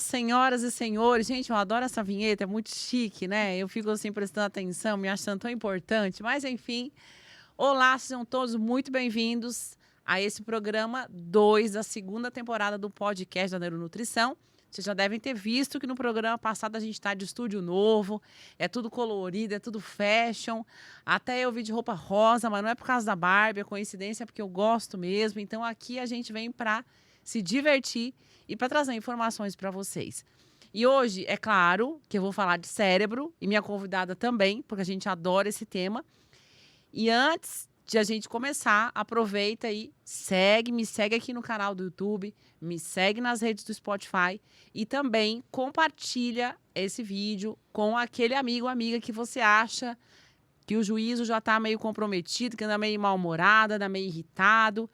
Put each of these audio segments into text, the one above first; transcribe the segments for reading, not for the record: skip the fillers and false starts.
senhoras e senhores. Gente, eu adoro essa vinheta, é muito chique, né? Eu fico assim prestando atenção, me achando tão importante. Mas, enfim, olá, sejam todos muito bem-vindos a esse programa 2 da segunda temporada do podcast da Neuronutrição. Vocês já devem ter visto que no programa passado a gente está de estúdio novo, é tudo colorido, é tudo fashion. Até eu vi de roupa rosa, mas não é por causa da Barbie, é coincidência, é porque eu gosto mesmo. Então aqui a gente vem para se divertir e para trazer informações para vocês. E hoje, é claro, que eu vou falar de cérebro, e minha convidada também, porque a gente adora esse tema. E antes de a gente começar, aproveita e me segue aqui no canal do YouTube, me segue nas redes do Spotify e também compartilha esse vídeo com aquele amigo ou amiga que você acha que o juízo já está meio comprometido, que anda meio mal-humorado, anda meio irritado.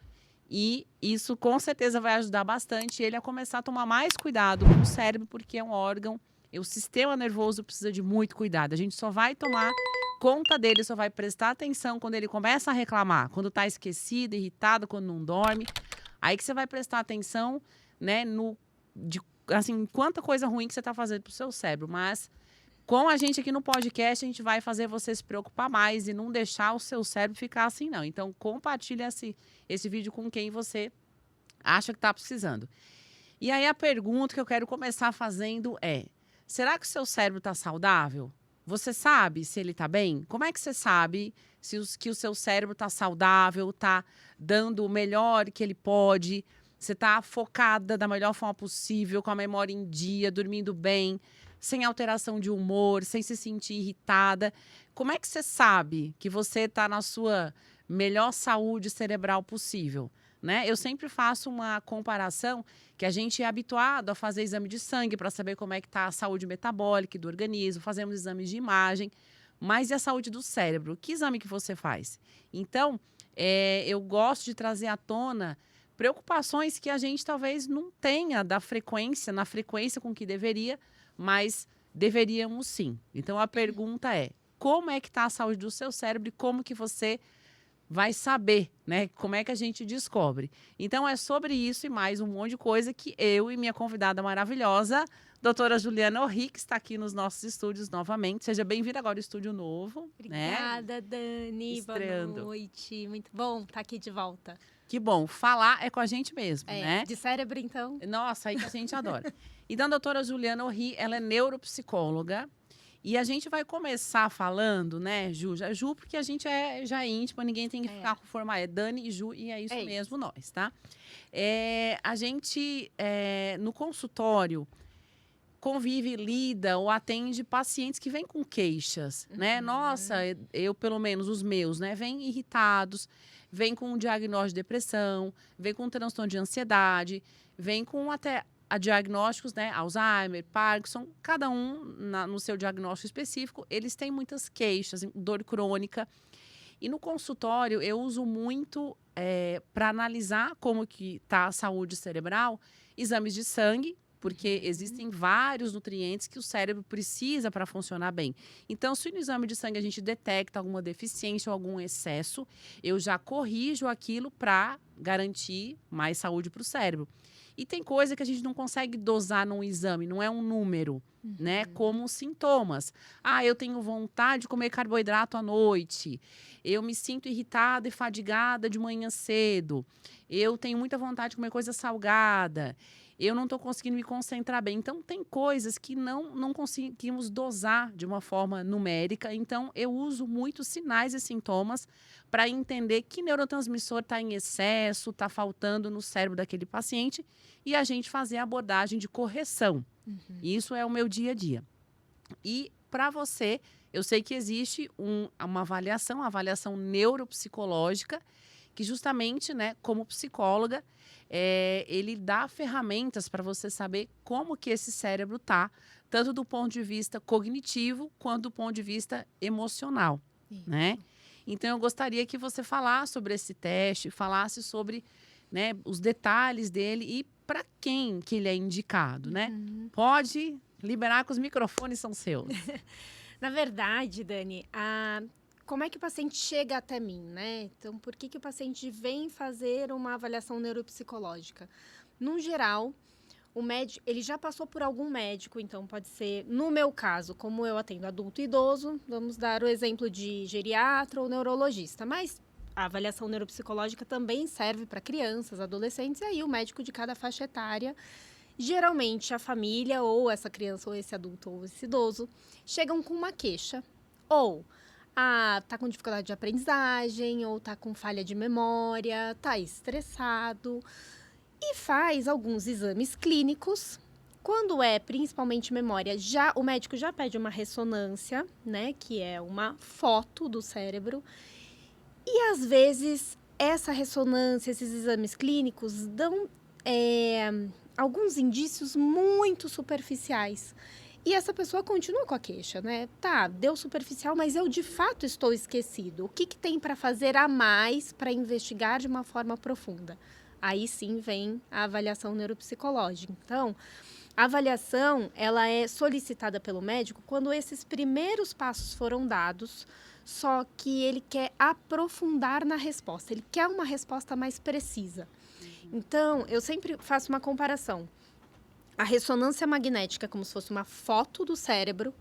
E isso com certeza vai ajudar bastante ele a começar a tomar mais cuidado com o cérebro, porque é um órgão, e o sistema nervoso precisa de muito cuidado. A gente só vai tomar conta dele, só vai prestar atenção quando ele começa a reclamar, quando está esquecido, irritado, quando não dorme. Aí que você vai prestar atenção, né, assim, quanta coisa ruim que você está fazendo para o seu cérebro. Mas com a gente aqui no podcast, a gente vai fazer você se preocupar mais e não deixar o seu cérebro ficar assim, não. Então, compartilha esse vídeo com quem você acha que está precisando. E aí, a pergunta que eu quero começar fazendo é: será que o seu cérebro está saudável? Você sabe se ele está bem? Como é que você sabe que o seu cérebro está saudável, está dando o melhor que ele pode? Você está focada da melhor forma possível, com a memória em dia, dormindo bem, sem alteração de humor, sem se sentir irritada. Como é que você sabe que você está na sua melhor saúde cerebral possível? Né? Eu sempre faço uma comparação que a gente é habituado a fazer exame de sangue para saber como é que está a saúde metabólica do organismo, fazemos exames de imagem, mas e a saúde do cérebro? Que exame que você faz? Então, eu gosto de trazer à tona preocupações que a gente talvez não tenha na frequência com que deveria, mas deveríamos sim. Então, a pergunta é: como é que está a saúde do seu cérebro e como que você vai saber, né? Como é que a gente descobre? Então, é sobre isso e mais um monte de coisa que eu e minha convidada maravilhosa, doutora Juliana Orri, que está aqui nos nossos estúdios novamente. Seja bem-vinda agora ao estúdio novo. Obrigada, né? Dani. Estreando. Boa noite. Muito bom estar aqui de volta. Que bom. Falar é com a gente mesmo, né? De cérebro, então. Nossa, aí que a gente adora. Então, a doutora Juliana Orri, ela é neuropsicóloga. E a gente vai começar falando, né, Ju? Ju, porque a gente já é íntima, ninguém tem que ficar com forma. É Dani e Ju, e é isso mesmo, nós, tá? A gente, no consultório, convive, lida ou atende pacientes que vêm com queixas, né? Nossa, eu, pelo menos, os meus, né? Vêm irritados, vêm com um diagnóstico de depressão, vêm com um transtorno de ansiedade, vêm com até a diagnósticos, né? Alzheimer, Parkinson, cada um no seu diagnóstico específico, eles têm muitas queixas, dor crônica. E no consultório, eu uso muito para analisar como que está a saúde cerebral, exames de sangue, porque existem vários nutrientes que o cérebro precisa para funcionar bem. Então, se no exame de sangue a gente detecta alguma deficiência ou algum excesso, eu já corrijo aquilo para garantir mais saúde para o cérebro. E tem coisa que a gente não consegue dosar num exame, não é um número, né? Como sintomas. Ah, eu tenho vontade de comer carboidrato à noite. Eu me sinto irritada e fadigada de manhã cedo. Eu tenho muita vontade de comer coisa salgada. Eu não estou conseguindo me concentrar bem. Então, tem coisas que não conseguimos dosar de uma forma numérica. Então, eu uso muito sinais e sintomas para entender que neurotransmissor está em excesso, está faltando no cérebro daquele paciente e a gente fazer a abordagem de correção. Isso é o meu dia a dia. E para você, eu sei que existe uma avaliação neuropsicológica, que justamente, né, como psicóloga, ele dá ferramentas para você saber como que esse cérebro tá, tanto do ponto de vista cognitivo quanto do ponto de vista emocional, né? Então, eu gostaria que você falasse sobre esse teste, falasse sobre, né, os detalhes dele e para quem que ele é indicado, né? Pode liberar que os microfones são seus. Na verdade, Dani, como é que o paciente chega até mim, né? Então, por que o paciente vem fazer uma avaliação neuropsicológica? No geral, o médico, ele já passou por algum médico, então pode ser, no meu caso, como eu atendo adulto e idoso, vamos dar o exemplo de geriatra ou neurologista, mas a avaliação neuropsicológica também serve para crianças, adolescentes, e aí o médico de cada faixa etária, geralmente a família ou essa criança ou esse adulto ou esse idoso, chegam com uma queixa, ou tá com dificuldade de aprendizagem, ou tá com falha de memória, tá estressado, e faz alguns exames clínicos. Quando é principalmente memória, o médico já pede uma ressonância, né, que é uma foto do cérebro. E às vezes essa ressonância, esses exames clínicos dão alguns indícios muito superficiais. E essa pessoa continua com a queixa, né? Tá, deu superficial, mas eu de fato estou esquecido. O que tem para fazer a mais para investigar de uma forma profunda? Aí sim vem a avaliação neuropsicológica. Então, a avaliação, ela é solicitada pelo médico quando esses primeiros passos foram dados, só que ele quer aprofundar na resposta, ele quer uma resposta mais precisa. Então, eu sempre faço uma comparação. A ressonância magnética é como se fosse uma foto do cérebro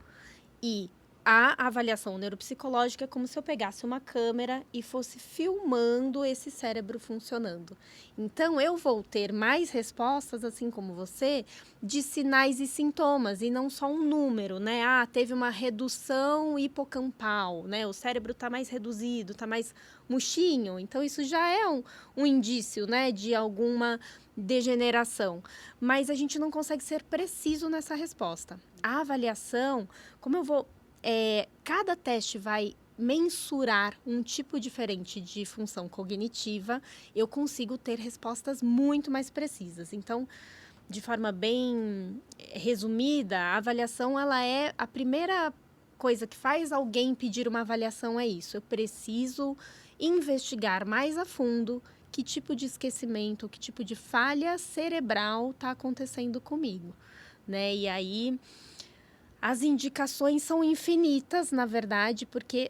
e a avaliação neuropsicológica é como se eu pegasse uma câmera e fosse filmando esse cérebro funcionando. Então, eu vou ter mais respostas, assim como você, de sinais e sintomas, e não só um número, né? Teve uma redução hipocampal, né? O cérebro está mais reduzido, está mais murchinho. Então, isso já é um indício, né, de alguma degeneração. Mas a gente não consegue ser preciso nessa resposta. A avaliação, como eu vou... cada teste vai mensurar um tipo diferente de função cognitiva, eu consigo ter respostas muito mais precisas. Então, de forma bem resumida, a avaliação, ela é a primeira coisa que faz alguém pedir uma avaliação, é isso. Eu preciso investigar mais a fundo que tipo de esquecimento, que tipo de falha cerebral está acontecendo comigo, né? E aí... as indicações são infinitas, na verdade, porque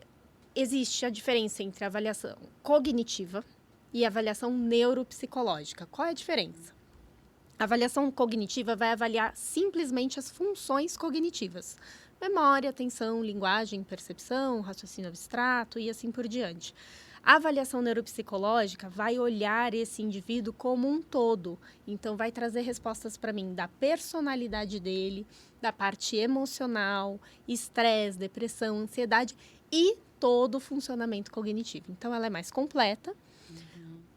existe a diferença entre a avaliação cognitiva e a avaliação neuropsicológica. Qual é a diferença? A avaliação cognitiva vai avaliar simplesmente as funções cognitivas. Memória, atenção, linguagem, percepção, raciocínio abstrato e assim por diante. A avaliação neuropsicológica vai olhar esse indivíduo como um todo. Então, vai trazer respostas para mim da personalidade dele, da parte emocional, estresse, depressão, ansiedade e todo o funcionamento cognitivo. Então, ela é mais completa.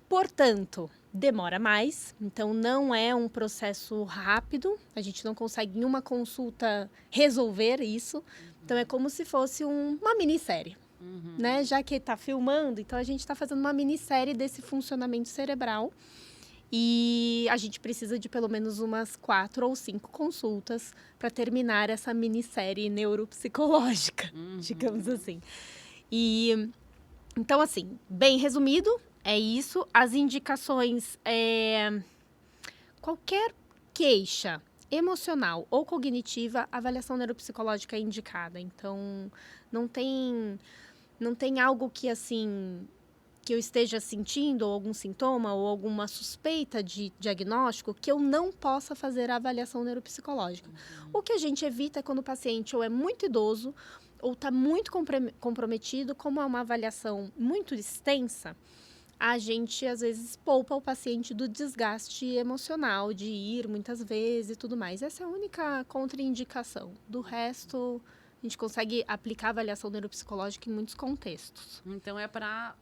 Portanto, demora mais. Então, não é um processo rápido. A gente não consegue em uma consulta resolver isso. Então, é como se fosse uma minissérie. Né? Já que está filmando, então a gente está fazendo uma minissérie desse funcionamento cerebral e a gente precisa de pelo menos umas 4 ou 5 consultas para terminar essa minissérie neuropsicológica, digamos assim. E então, assim, bem resumido, é isso. As indicações, qualquer queixa emocional ou cognitiva, a avaliação neuropsicológica é indicada. Então, não tem algo que, assim, que eu esteja sentindo, ou algum sintoma, ou alguma suspeita de diagnóstico, que eu não possa fazer a avaliação neuropsicológica. O que a gente evita é quando o paciente ou é muito idoso, ou está muito comprometido, como é uma avaliação muito extensa, a gente, às vezes, poupa o paciente do desgaste emocional, de ir muitas vezes e tudo mais. Essa é a única contraindicação. Do resto... a gente consegue aplicar a avaliação neuropsicológica em muitos contextos. Então, é para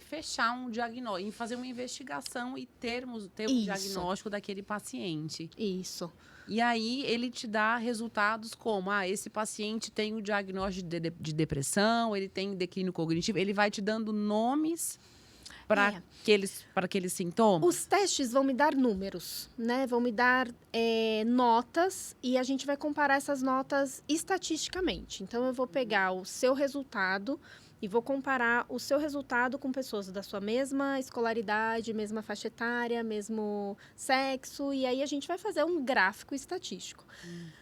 fechar um diagnóstico, fazer uma investigação e ter um diagnóstico daquele paciente. Isso. E aí, ele te dá resultados como, esse paciente tem o diagnóstico de depressão, ele tem declínio cognitivo, ele vai te dando nomes para aqueles sintomas? Os testes vão me dar números, né? Vão me dar notas e a gente vai comparar essas notas estatisticamente. Então, eu vou pegar o seu resultado e vou comparar o seu resultado com pessoas da sua mesma escolaridade, mesma faixa etária, mesmo sexo, e aí a gente vai fazer um gráfico estatístico.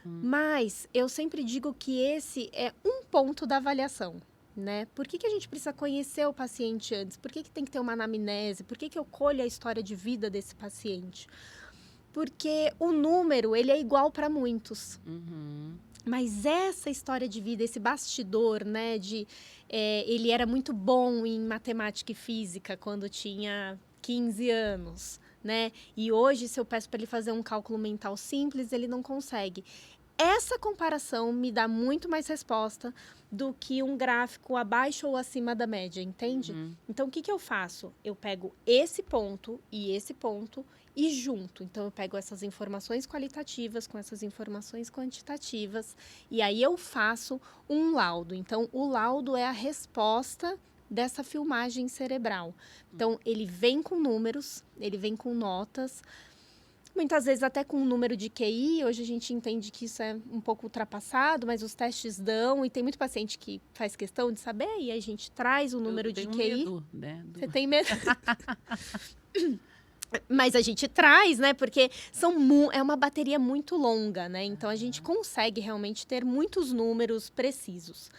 Mas eu sempre digo que esse é um ponto da avaliação. Né? Por que a gente precisa conhecer o paciente antes? Por que tem que ter uma anamnese? Por que eu colho a história de vida desse paciente? Porque o número, ele é igual para muitos. Uhum. Mas essa história de vida, esse bastidor, né, ele era muito bom em matemática e física quando tinha 15 anos, né? E hoje, se eu peço para ele fazer um cálculo mental simples, ele não consegue. Essa comparação me dá muito mais resposta do que um gráfico abaixo ou acima da média, entende? Uhum. Então, o que eu faço? Eu pego esse ponto e junto. Então, eu pego essas informações qualitativas com essas informações quantitativas e aí eu faço um laudo. Então, o laudo é a resposta dessa filmagem cerebral. Então, ele vem com números, ele vem com notas, muitas vezes até com um número de QI. Hoje a gente entende que isso é um pouco ultrapassado, mas os testes dão, e tem muito paciente que faz questão de saber, e a gente traz o número de QI. Medo, né? Você tem medo? Mas a gente traz, né? Porque é uma bateria muito longa, né? Então a gente consegue realmente ter muitos números precisos.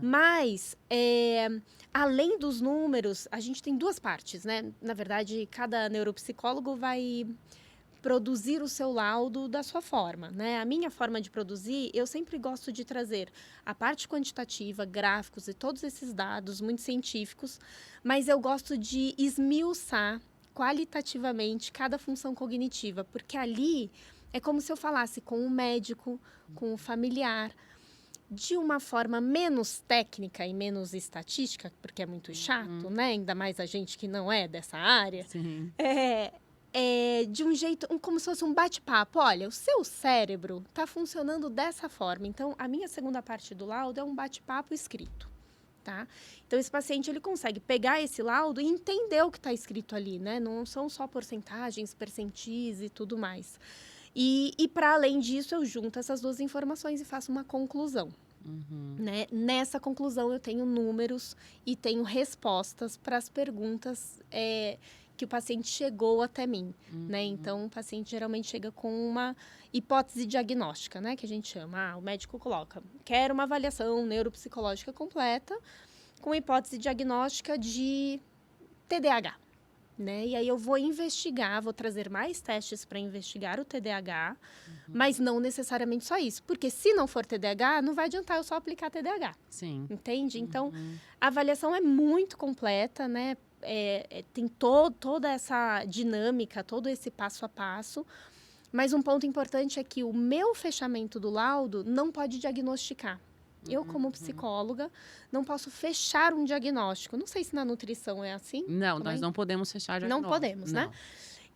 Mas, além dos números, a gente tem duas partes, né? Na verdade, cada neuropsicólogo vai produzir o seu laudo da sua forma, né? A minha forma de produzir, eu sempre gosto de trazer a parte quantitativa, gráficos e todos esses dados muito científicos, mas eu gosto de esmiuçar qualitativamente cada função cognitiva, porque ali é como se eu falasse com o médico, com o familiar, de uma forma menos técnica e menos estatística, porque é muito chato, né? Ainda mais a gente que não é dessa área. Sim. De um jeito, como se fosse um bate-papo. Olha, o seu cérebro está funcionando dessa forma. Então, a minha segunda parte do laudo é um bate-papo escrito, tá? Então, esse paciente, ele consegue pegar esse laudo e entender o que está escrito ali, né? Não são só porcentagens, percentis e tudo mais. E para além disso, eu junto essas duas informações e faço uma conclusão. Né? Nessa conclusão, eu tenho números e tenho respostas para as perguntas que o paciente chegou até mim, né? Então, o paciente geralmente chega com uma hipótese diagnóstica, né? Que a gente chama. O médico coloca, quer uma avaliação neuropsicológica completa com hipótese diagnóstica de TDAH, né? E aí eu vou investigar, vou trazer mais testes para investigar o TDAH, mas não necessariamente só isso. Porque se não for TDAH, não vai adiantar eu só aplicar TDAH. Sim. Entende? Então, a avaliação é muito completa, né? Tem toda essa dinâmica, todo esse passo a passo. Mas um ponto importante é que o meu fechamento do laudo não pode diagnosticar. Eu, como psicóloga, não posso fechar um diagnóstico. Não sei se na nutrição é assim. Não, nós não podemos fechar diagnóstico. Não podemos, né?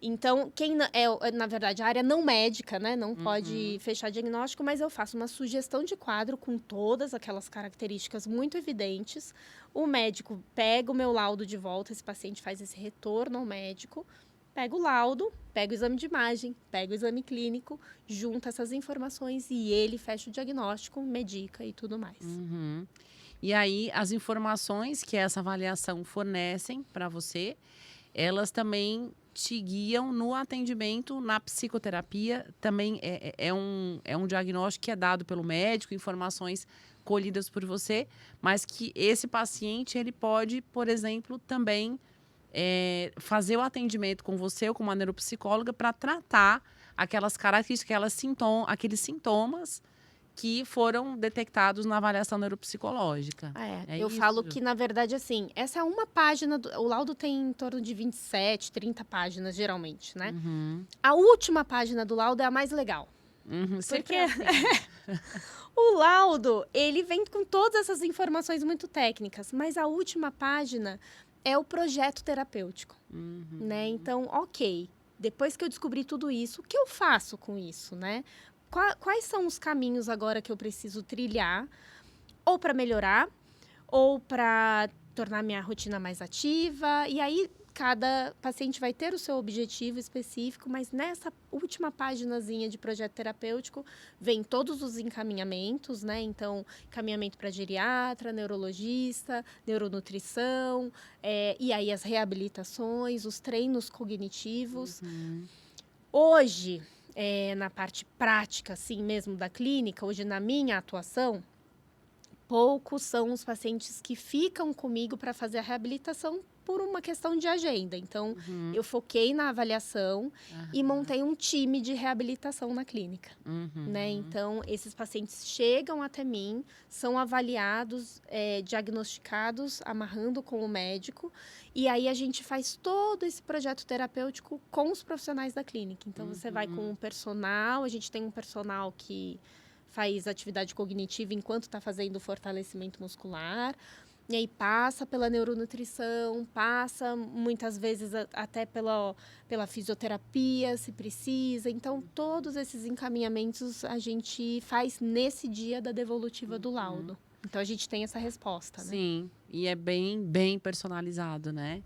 Então, quem na verdade, a área não médica, né? Não pode fechar diagnóstico, mas eu faço uma sugestão de quadro com todas aquelas características muito evidentes. O médico pega o meu laudo de volta, esse paciente faz esse retorno ao médico, pega o laudo, pega o exame de imagem, pega o exame clínico, junta essas informações e ele fecha o diagnóstico, medica e tudo mais. E aí, as informações que essa avaliação fornecem para você, elas também te guiam no atendimento, na psicoterapia. Também é um diagnóstico que é dado pelo médico, informações colhidas por você, mas que esse paciente, ele pode, por exemplo, também fazer o atendimento com você ou com uma neuropsicóloga para tratar aquelas características, aqueles sintomas que foram detectados na avaliação neuropsicológica. Eu falo que, na verdade, assim, essa é uma página, o laudo tem em torno de 27, 30 páginas, geralmente, né? A última página do laudo é a mais legal. Porque o laudo, ele vem com todas essas informações muito técnicas, mas a última página é o projeto terapêutico, né? Então, ok, depois que eu descobri tudo isso, o que eu faço com isso, né? Quais são os caminhos agora que eu preciso trilhar, ou para melhorar, ou para tornar minha rotina mais ativa? E aí, cada paciente vai ter o seu objetivo específico, mas nessa última paginazinha de projeto terapêutico, vem todos os encaminhamentos, né? Então, encaminhamento para geriatra, neurologista, neuronutrição, e aí as reabilitações, os treinos cognitivos. Hoje, na parte prática, assim mesmo, da clínica, hoje na minha atuação, poucos são os pacientes que ficam comigo para fazer a reabilitação por uma questão de agenda. Então, Uhum. eu foquei na avaliação e Aham. montei um time de reabilitação na clínica. Né? Uhum. Então, esses pacientes chegam até mim, são avaliados, diagnosticados, amarrando com o médico, e aí a gente faz todo esse projeto terapêutico com os profissionais da clínica. Então, você vai com o personal, a gente tem um personal que faz atividade cognitiva enquanto está fazendo o fortalecimento muscular, e aí passa pela neuronutrição, passa muitas vezes até pela fisioterapia, se precisa. Então, todos esses encaminhamentos a gente faz nesse dia da devolutiva do laudo. Então, a gente tem essa resposta, né? Sim, e é bem personalizado, né?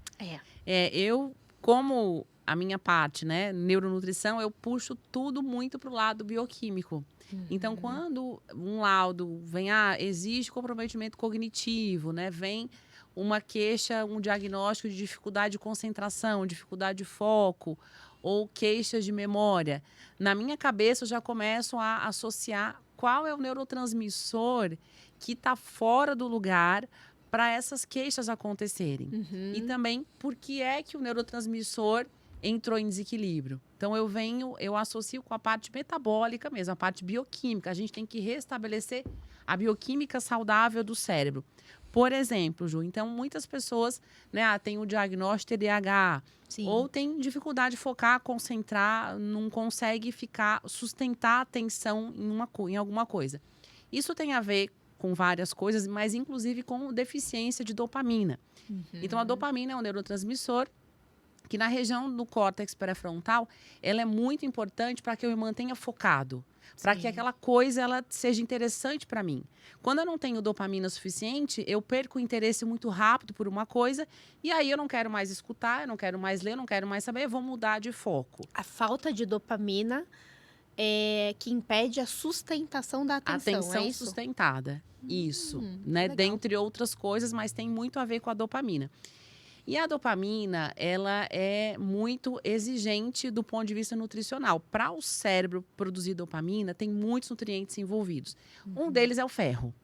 É. Eu, como a minha parte, né, neuronutrição, eu puxo tudo muito pro lado bioquímico. Então, quando um laudo vem, existe comprometimento cognitivo, né? Vem uma queixa, um diagnóstico de dificuldade de concentração, dificuldade de foco ou queixas de memória. Na minha cabeça, eu já começo a associar qual é o neurotransmissor que está fora do lugar para essas queixas acontecerem. E também por que é que o neurotransmissor entrou em desequilíbrio. Então, eu associo com a parte metabólica mesmo, a parte bioquímica. A gente tem que restabelecer a bioquímica saudável do cérebro. Por exemplo, Ju, então muitas pessoas, né, têm o diagnóstico TDAH, Sim. ou tem dificuldade de focar, concentrar, não consegue sustentar a atenção em alguma coisa. Isso tem a ver com várias coisas, mas inclusive com deficiência de dopamina. Então, a dopamina é um neurotransmissor que na região do córtex pré-frontal, ela é muito importante para que eu me mantenha focado, para que aquela coisa ela seja interessante para mim. Quando eu não tenho dopamina suficiente, eu perco o interesse muito rápido por uma coisa e aí eu não quero mais escutar, eu não quero mais ler, eu não quero mais saber, eu vou mudar de foco. A falta de dopamina é que impede a sustentação da atenção, Atenção é isso? sustentada, isso, né? Legal. Dentre outras coisas, mas tem muito a ver com a dopamina. E a dopamina, ela é muito exigente do ponto de vista nutricional. Para o cérebro produzir dopamina, tem muitos nutrientes envolvidos. Um deles é o ferro.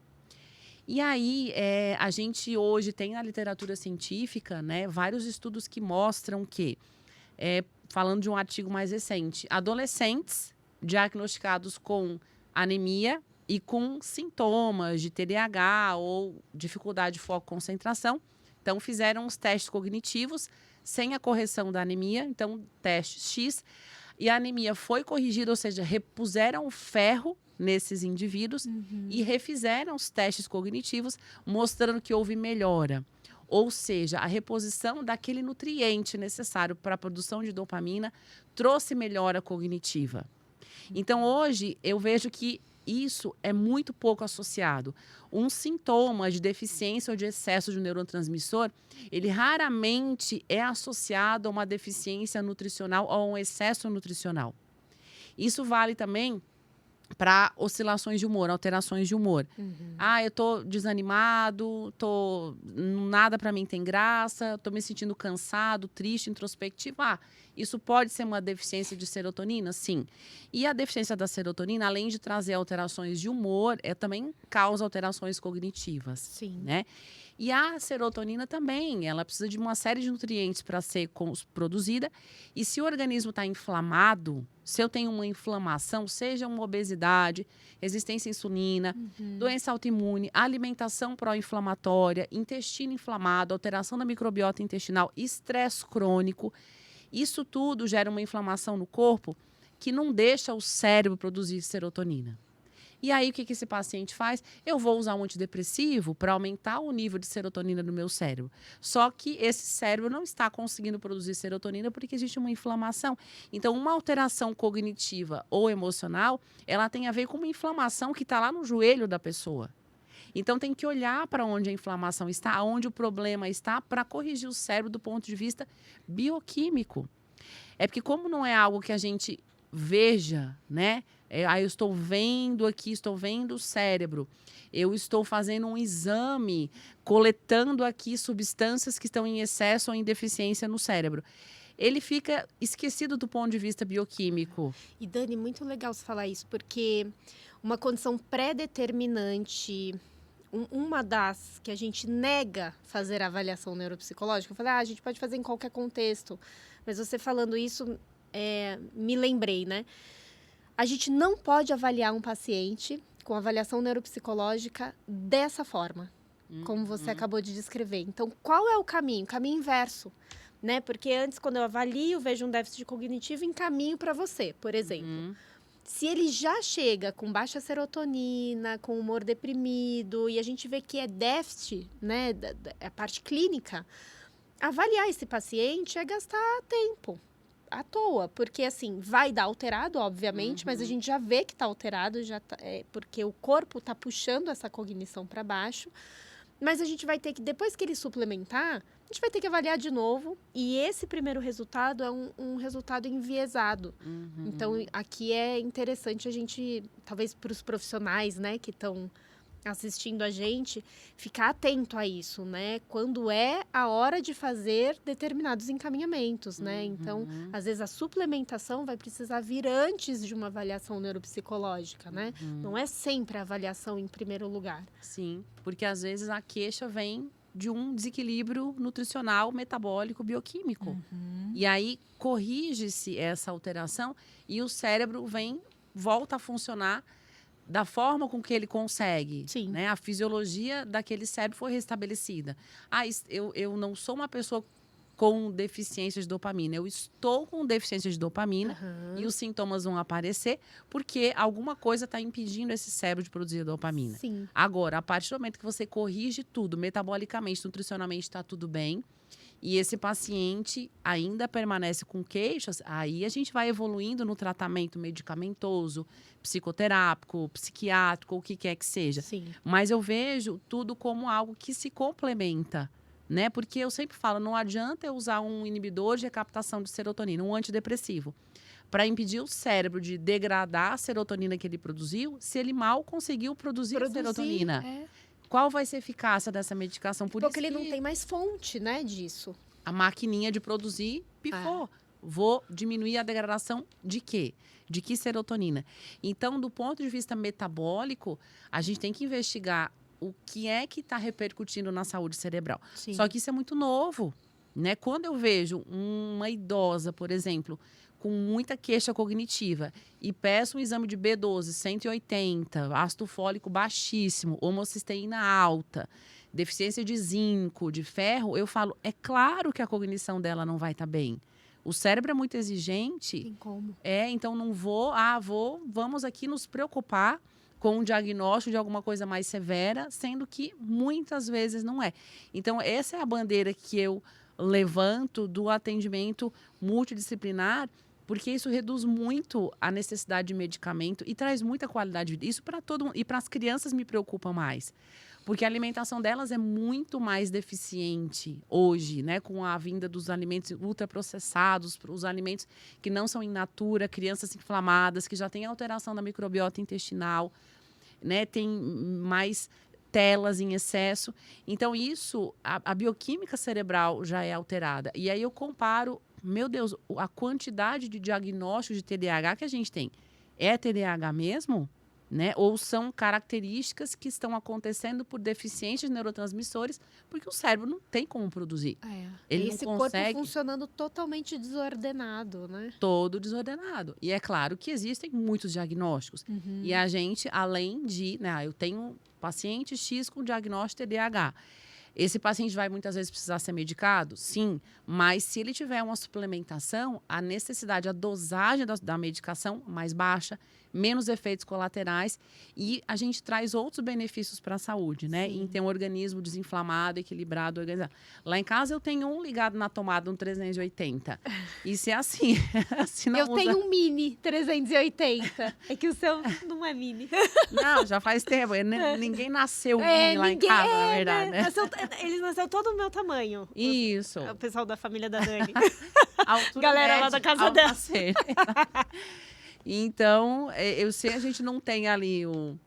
E aí, a gente hoje tem na literatura científica, né, vários estudos que mostram que, falando de um artigo mais recente, adolescentes diagnosticados com anemia e com sintomas de TDAH ou dificuldade de foco e concentração, então, fizeram os testes cognitivos sem a correção da anemia, então, teste X, e a anemia foi corrigida, ou seja, repuseram o ferro nesses indivíduos e refizeram os testes cognitivos, mostrando que houve melhora. Ou seja, a reposição daquele nutriente necessário para a produção de dopamina trouxe melhora cognitiva. Então, hoje, eu vejo que isso é muito pouco associado. Um sintoma de deficiência ou de excesso de um neurotransmissor, ele raramente é associado a uma deficiência nutricional ou a um excesso nutricional. Isso vale também para oscilações de humor, alterações de humor. Eu tô desanimado, nada para mim tem graça, tô me sentindo cansado, triste, introspectivo. Isso pode ser uma deficiência de serotonina? Sim. E a deficiência da serotonina, além de trazer alterações de humor, também causa alterações cognitivas. Sim. Né? E a serotonina também, ela precisa de uma série de nutrientes para ser produzida. E se o organismo está inflamado, se eu tenho uma inflamação, seja uma obesidade, resistência à insulina, doença autoimune, alimentação pró-inflamatória, intestino inflamado, alteração da microbiota intestinal, estresse crônico, isso tudo gera uma inflamação no corpo que não deixa o cérebro produzir serotonina. E aí, o que esse paciente faz? Eu vou usar um antidepressivo para aumentar o nível de serotonina no meu cérebro. Só que esse cérebro não está conseguindo produzir serotonina porque existe uma inflamação. Então, uma alteração cognitiva ou emocional, ela tem a ver com uma inflamação que está lá no joelho da pessoa. Então, tem que olhar para onde a inflamação está, onde o problema está, para corrigir o cérebro do ponto de vista bioquímico. É porque como não é algo que a gente veja, né? Eu estou vendo aqui, estou vendo o cérebro. Eu estou fazendo um exame, coletando aqui substâncias que estão em excesso ou em deficiência no cérebro. Ele fica esquecido do ponto de vista bioquímico. E Dani, muito legal você falar isso, porque uma condição pré-determinante uma das que a gente nega fazer a avaliação neuropsicológica, eu falei, a gente pode fazer em qualquer contexto, mas você falando isso, me lembrei, né? A gente não pode avaliar um paciente com avaliação neuropsicológica dessa forma, como você acabou de descrever. Então, qual é o caminho? O caminho inverso, né? Porque antes, quando eu avalio, vejo um déficit cognitivo, encaminho para você, por exemplo. Se ele já chega com baixa serotonina, com humor deprimido, e a gente vê que é déficit, né, a parte clínica, avaliar esse paciente é gastar tempo à toa, porque assim, vai dar alterado, obviamente, mas a gente já vê que está alterado, porque o corpo está puxando essa cognição para baixo, mas a gente vai ter que, depois que ele suplementar, a gente vai ter que avaliar de novo, e esse primeiro resultado é um resultado enviesado. Então, aqui é interessante a gente, talvez para os profissionais, né, que estão assistindo a gente, ficar atento a isso, né? Quando é a hora de fazer determinados encaminhamentos, né? Então, às vezes a suplementação vai precisar vir antes de uma avaliação neuropsicológica, né? Não é sempre a avaliação em primeiro lugar. Sim, porque às vezes a queixa vem de um desequilíbrio nutricional, metabólico, bioquímico. E aí corrige-se essa alteração e o cérebro volta a funcionar da forma com que ele consegue. Sim. Né? A fisiologia daquele cérebro foi restabelecida. Eu não sou uma pessoa com deficiência de dopamina. Eu estou com deficiência de dopamina e os sintomas vão aparecer porque alguma coisa está impedindo esse cérebro de produzir dopamina. Sim. Agora, a partir do momento que você corrige tudo, metabolicamente, nutricionalmente está tudo bem, e esse paciente ainda permanece com queixas, aí a gente vai evoluindo no tratamento medicamentoso, psicoterápico, psiquiátrico, o que quer que seja. Sim. Mas eu vejo tudo como algo que se complementa, né? Porque eu sempre falo, não adianta eu usar um inibidor de recaptação de serotonina, um antidepressivo, para impedir o cérebro de degradar a serotonina que ele produziu, se ele mal conseguiu produzir serotonina. Qual vai ser a eficácia dessa medicação? Porque ele não tem mais fonte, né, disso. A maquininha de produzir pifou. Vou diminuir a degradação de quê? De que serotonina? Então, do ponto de vista metabólico, a gente tem que investigar o que é que está repercutindo na saúde cerebral. Sim. Só que isso é muito novo, né? Quando eu vejo uma idosa, por exemplo, com muita queixa cognitiva e peço um exame de B12, 180, ácido fólico baixíssimo, homocisteína alta, deficiência de zinco, de ferro, eu falo, é claro que a cognição dela não vai estar bem. O cérebro é muito exigente. Tem como. Então não vamos aqui nos preocupar com um diagnóstico de alguma coisa mais severa, sendo que muitas vezes não é. Então, essa é a bandeira que eu levanto do atendimento multidisciplinar, porque isso reduz muito a necessidade de medicamento e traz muita qualidade de vida. Isso para todo mundo. E para as crianças me preocupa mais. Porque a alimentação delas é muito mais deficiente hoje, né? Com a vinda dos alimentos ultraprocessados, os alimentos que não são in natura, crianças inflamadas, que já têm alteração da microbiota intestinal, né? Tem mais telas em excesso. Então, isso, a bioquímica cerebral já é alterada. E aí eu comparo, meu Deus, a quantidade de diagnóstico de TDAH que a gente tem. É TDAH mesmo? Né? Ou são características que estão acontecendo por deficiências de neurotransmissores, porque o cérebro não tem como produzir. Ele Esse não consegue. corpo funcionando totalmente desordenado, né? Todo desordenado. E é claro que existem muitos diagnósticos. E a gente, além de, né, eu tenho paciente X com diagnóstico TDAH. Esse paciente vai muitas vezes precisar ser medicado? Sim, mas se ele tiver uma suplementação, a necessidade, a dosagem da medicação mais baixa, menos efeitos colaterais e a gente traz outros benefícios para a saúde, né? Em ter um organismo desinflamado, equilibrado, organizado. Lá em casa eu tenho um ligado na tomada, um 380. Isso é assim. Tenho um mini 380. É que o seu não é mini. Não, já faz tempo. Ninguém nasceu mini lá em casa, na verdade. Né? Ele nasceu todo o meu tamanho. Isso. O pessoal da família da Dani. Galera lá da casa dela. Então, eu sei, a gente não tem ali o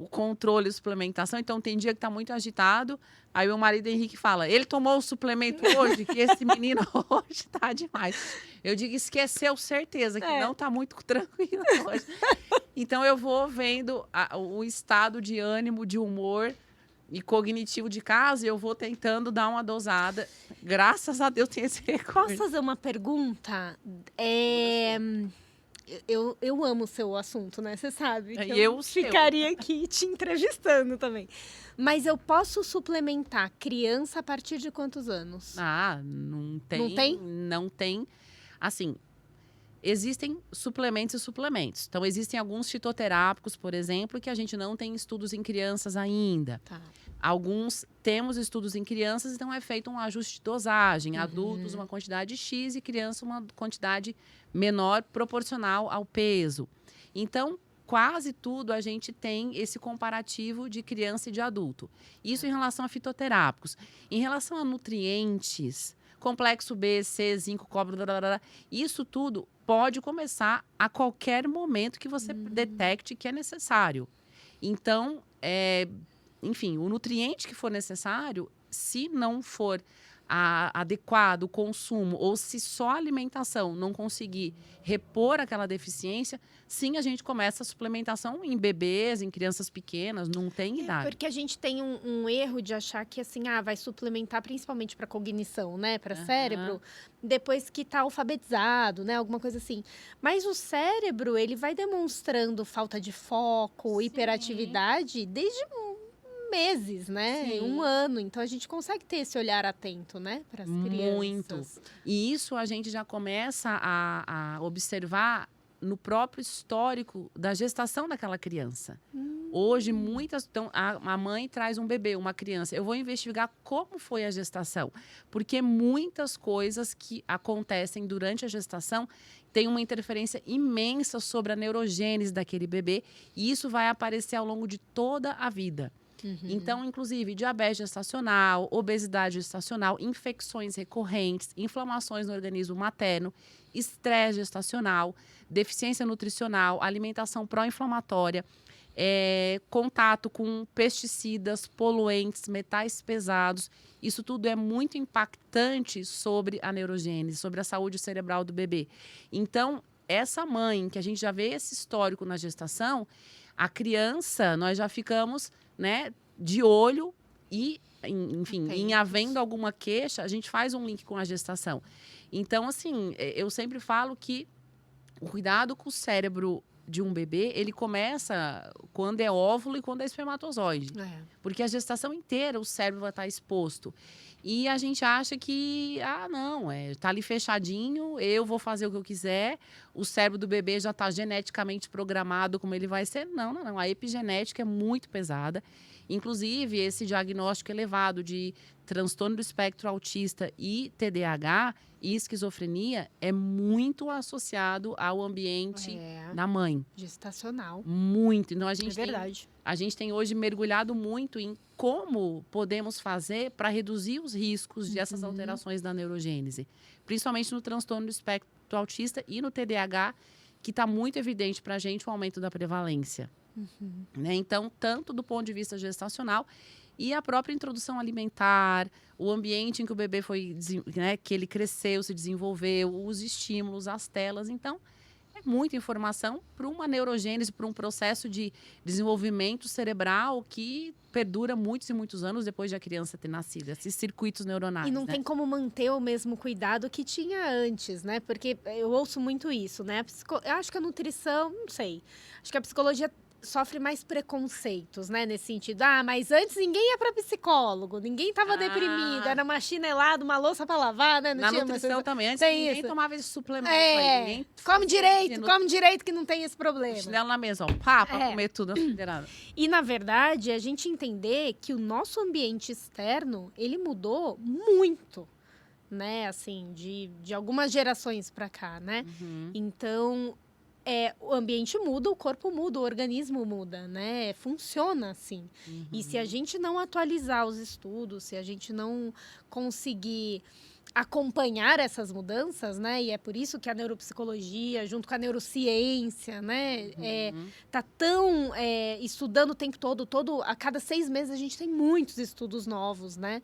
controle de suplementação, então tem dia que está muito agitado, aí o marido Henrique fala, ele tomou o suplemento hoje, que esse menino hoje está demais. Eu digo, esqueceu, certeza, que não está muito tranquilo hoje. Então, eu vou vendo o estado de ânimo, de humor, e cognitivo de casa, eu vou tentando dar uma dosada. Graças a Deus tem esse recurso. Posso fazer uma pergunta? Eu amo o seu assunto, né? Você sabe que eu ficaria aqui te entrevistando também. Mas eu posso suplementar criança a partir de quantos anos? Não tem. Não tem? Não tem. Assim, existem suplementos e suplementos. Então, existem alguns fitoterápicos, por exemplo, que a gente não tem estudos em crianças ainda. Tá. Alguns temos estudos em crianças, então é feito um ajuste de dosagem. Adultos, uma quantidade X e criança, uma quantidade menor, proporcional ao peso. Então, quase tudo a gente tem esse comparativo de criança e de adulto. Isso em relação a fitoterápicos. Em relação a nutrientes, complexo B, C, zinco, cobre, isso tudo pode começar a qualquer momento que você detecte que é necessário. Então, enfim, o nutriente que for necessário, se não for adequado o consumo ou se só a alimentação não conseguir repor aquela deficiência, sim, a gente começa a suplementação em bebês, em crianças pequenas, não tem idade. Porque a gente tem um erro de achar que assim, vai suplementar principalmente para cognição, né, para cérebro, depois que está alfabetizado, né, alguma coisa assim. Mas o cérebro, ele vai demonstrando falta de foco, hiperatividade desde meses, né? Sim. 1 ano. Então, a gente consegue ter esse olhar atento, né? Para as crianças. Muito. E isso a gente já começa a observar no próprio histórico da gestação daquela criança. Hoje, muitas... Então, a mãe traz um bebê, uma criança. Eu vou investigar como foi a gestação. Porque muitas coisas que acontecem durante a gestação têm uma interferência imensa sobre a neurogênese daquele bebê. E isso vai aparecer ao longo de toda a vida. Então, inclusive, diabetes gestacional, obesidade gestacional, infecções recorrentes, inflamações no organismo materno, estresse gestacional, deficiência nutricional, alimentação pró-inflamatória, contato com pesticidas, poluentes, metais pesados. Isso tudo é muito impactante sobre a neurogênese, sobre a saúde cerebral do bebê. Então, essa mãe, que a gente já vê esse histórico na gestação, a criança, nós já ficamos, né, de olho e, enfim, em havendo alguma queixa, a gente faz um link com a gestação. Então, assim, eu sempre falo que o cuidado com o cérebro de um bebê, ele começa quando é óvulo e quando é espermatozoide. Porque a gestação inteira o cérebro vai estar exposto. E a gente acha que, não, tá ali fechadinho, eu vou fazer o que eu quiser, o cérebro do bebê já está geneticamente programado como ele vai ser. Não. A epigenética é muito pesada. Inclusive, esse diagnóstico elevado de transtorno do espectro autista e TDAH e esquizofrenia é muito associado ao ambiente da mãe. Gestacional. Muito. Então, a gente tem hoje mergulhado muito em como podemos fazer para reduzir os riscos dessas alterações da neurogênese. Principalmente no transtorno do espectro autista e no TDAH, que está muito evidente para a gente o aumento da prevalência. Né? Então, tanto do ponto de vista gestacional e a própria introdução alimentar, o ambiente em que o bebê foi, né, que ele cresceu, se desenvolveu, os estímulos, as telas. Então, é muita informação para uma neurogênese, para um processo de desenvolvimento cerebral que perdura muitos e muitos anos depois de a criança ter nascido, esses circuitos neuronais. E não tem como manter o mesmo cuidado que tinha antes, né? Porque eu ouço muito isso, né? Eu acho que a nutrição, não sei, acho que a psicologia sofre mais preconceitos, né, nesse sentido. Mas antes ninguém ia para psicólogo, ninguém estava deprimido, era uma chinelada, uma louça para lavar, né? Na nutrição também, antes ninguém tomava esse suplemento. Come direito que não tem esse problema. Chinelo na mesa, pra comer tudo. E, na verdade, a gente entender que o nosso ambiente externo, ele mudou muito, né, assim, de algumas gerações para cá, né? Então, o ambiente muda, o corpo muda, o organismo muda, né? Funciona assim. E se a gente não atualizar os estudos, se a gente não conseguir acompanhar essas mudanças, né? E é por isso que a neuropsicologia, junto com a neurociência, né? Tá tão estudando o tempo todo, a cada 6 meses a gente tem muitos estudos novos, né?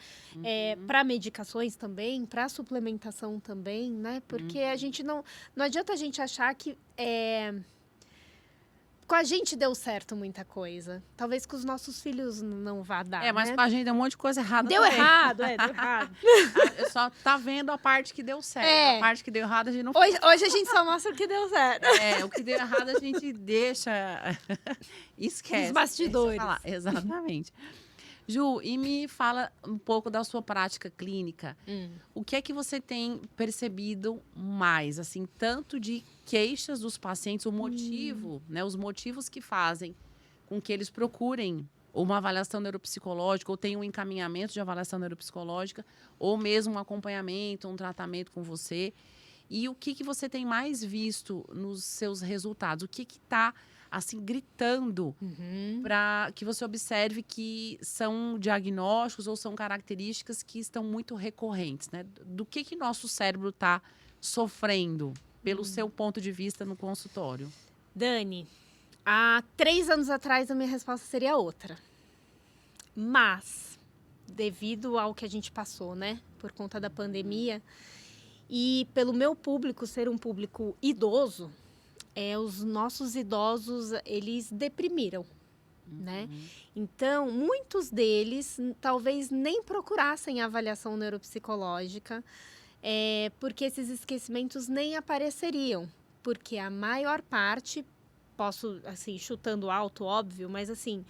Para medicações também, para suplementação também, né? Porque a gente não adianta a gente achar que com a gente deu certo muita coisa. Talvez com os nossos filhos não vá dar, mas né? com a gente deu um monte de coisa errada Deu também. errado, deu errado. Só tá vendo a parte que deu certo. A parte que deu errado a gente não Hoje a gente só mostra o que deu certo. o que deu errado a gente deixa... Esquece. Os bastidores. Deixa eu falar. Exatamente. Ju, e me fala um pouco da sua prática clínica. O que é que você tem percebido mais, assim, tanto de queixas dos pacientes, o motivo, né, os motivos que fazem com que eles procurem uma avaliação neuropsicológica ou tenham um encaminhamento de avaliação neuropsicológica ou mesmo um acompanhamento, um tratamento com você. E o que você tem mais visto nos seus resultados? O que está assim, gritando para que você observe que são diagnósticos ou são características que estão muito recorrentes, né? Do que nosso cérebro está sofrendo, pelo seu ponto de vista no consultório? Dani, há 3 anos atrás a minha resposta seria outra. Mas, devido ao que a gente passou, né? Por conta da pandemia, e pelo meu público ser um público idoso, os nossos idosos, eles deprimiram, né? Então, muitos deles talvez nem procurassem avaliação neuropsicológica, porque esses esquecimentos nem apareceriam. Porque a maior parte, posso, assim, chutando alto, óbvio, mas assim,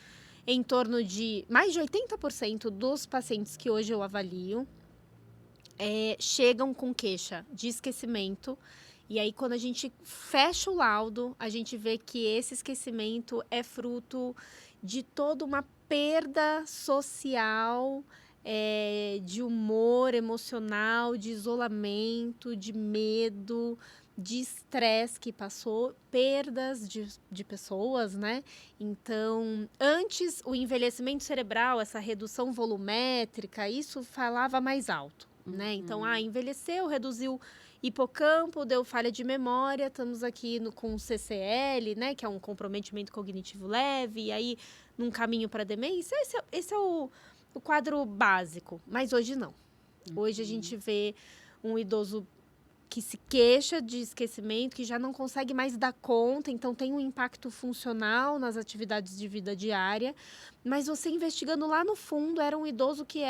em torno de mais de 80% dos pacientes que hoje eu avalio chegam com queixa de esquecimento. E aí, quando a gente fecha o laudo, a gente vê que esse esquecimento é fruto de toda uma perda social, de humor emocional, de isolamento, de medo, de estresse que passou, perdas de pessoas, né? Então, antes, o envelhecimento cerebral, essa redução volumétrica, isso falava mais alto, né? Então, envelheceu, reduziu hipocampo, deu falha de memória, estamos aqui com o CCL, né, que é um comprometimento cognitivo leve, e aí num caminho para demência. Esse é o quadro básico, mas hoje não. Hoje a gente vê um idoso que se queixa de esquecimento, que já não consegue mais dar conta, então tem um impacto funcional nas atividades de vida diária, mas você investigando lá no fundo, era um idoso que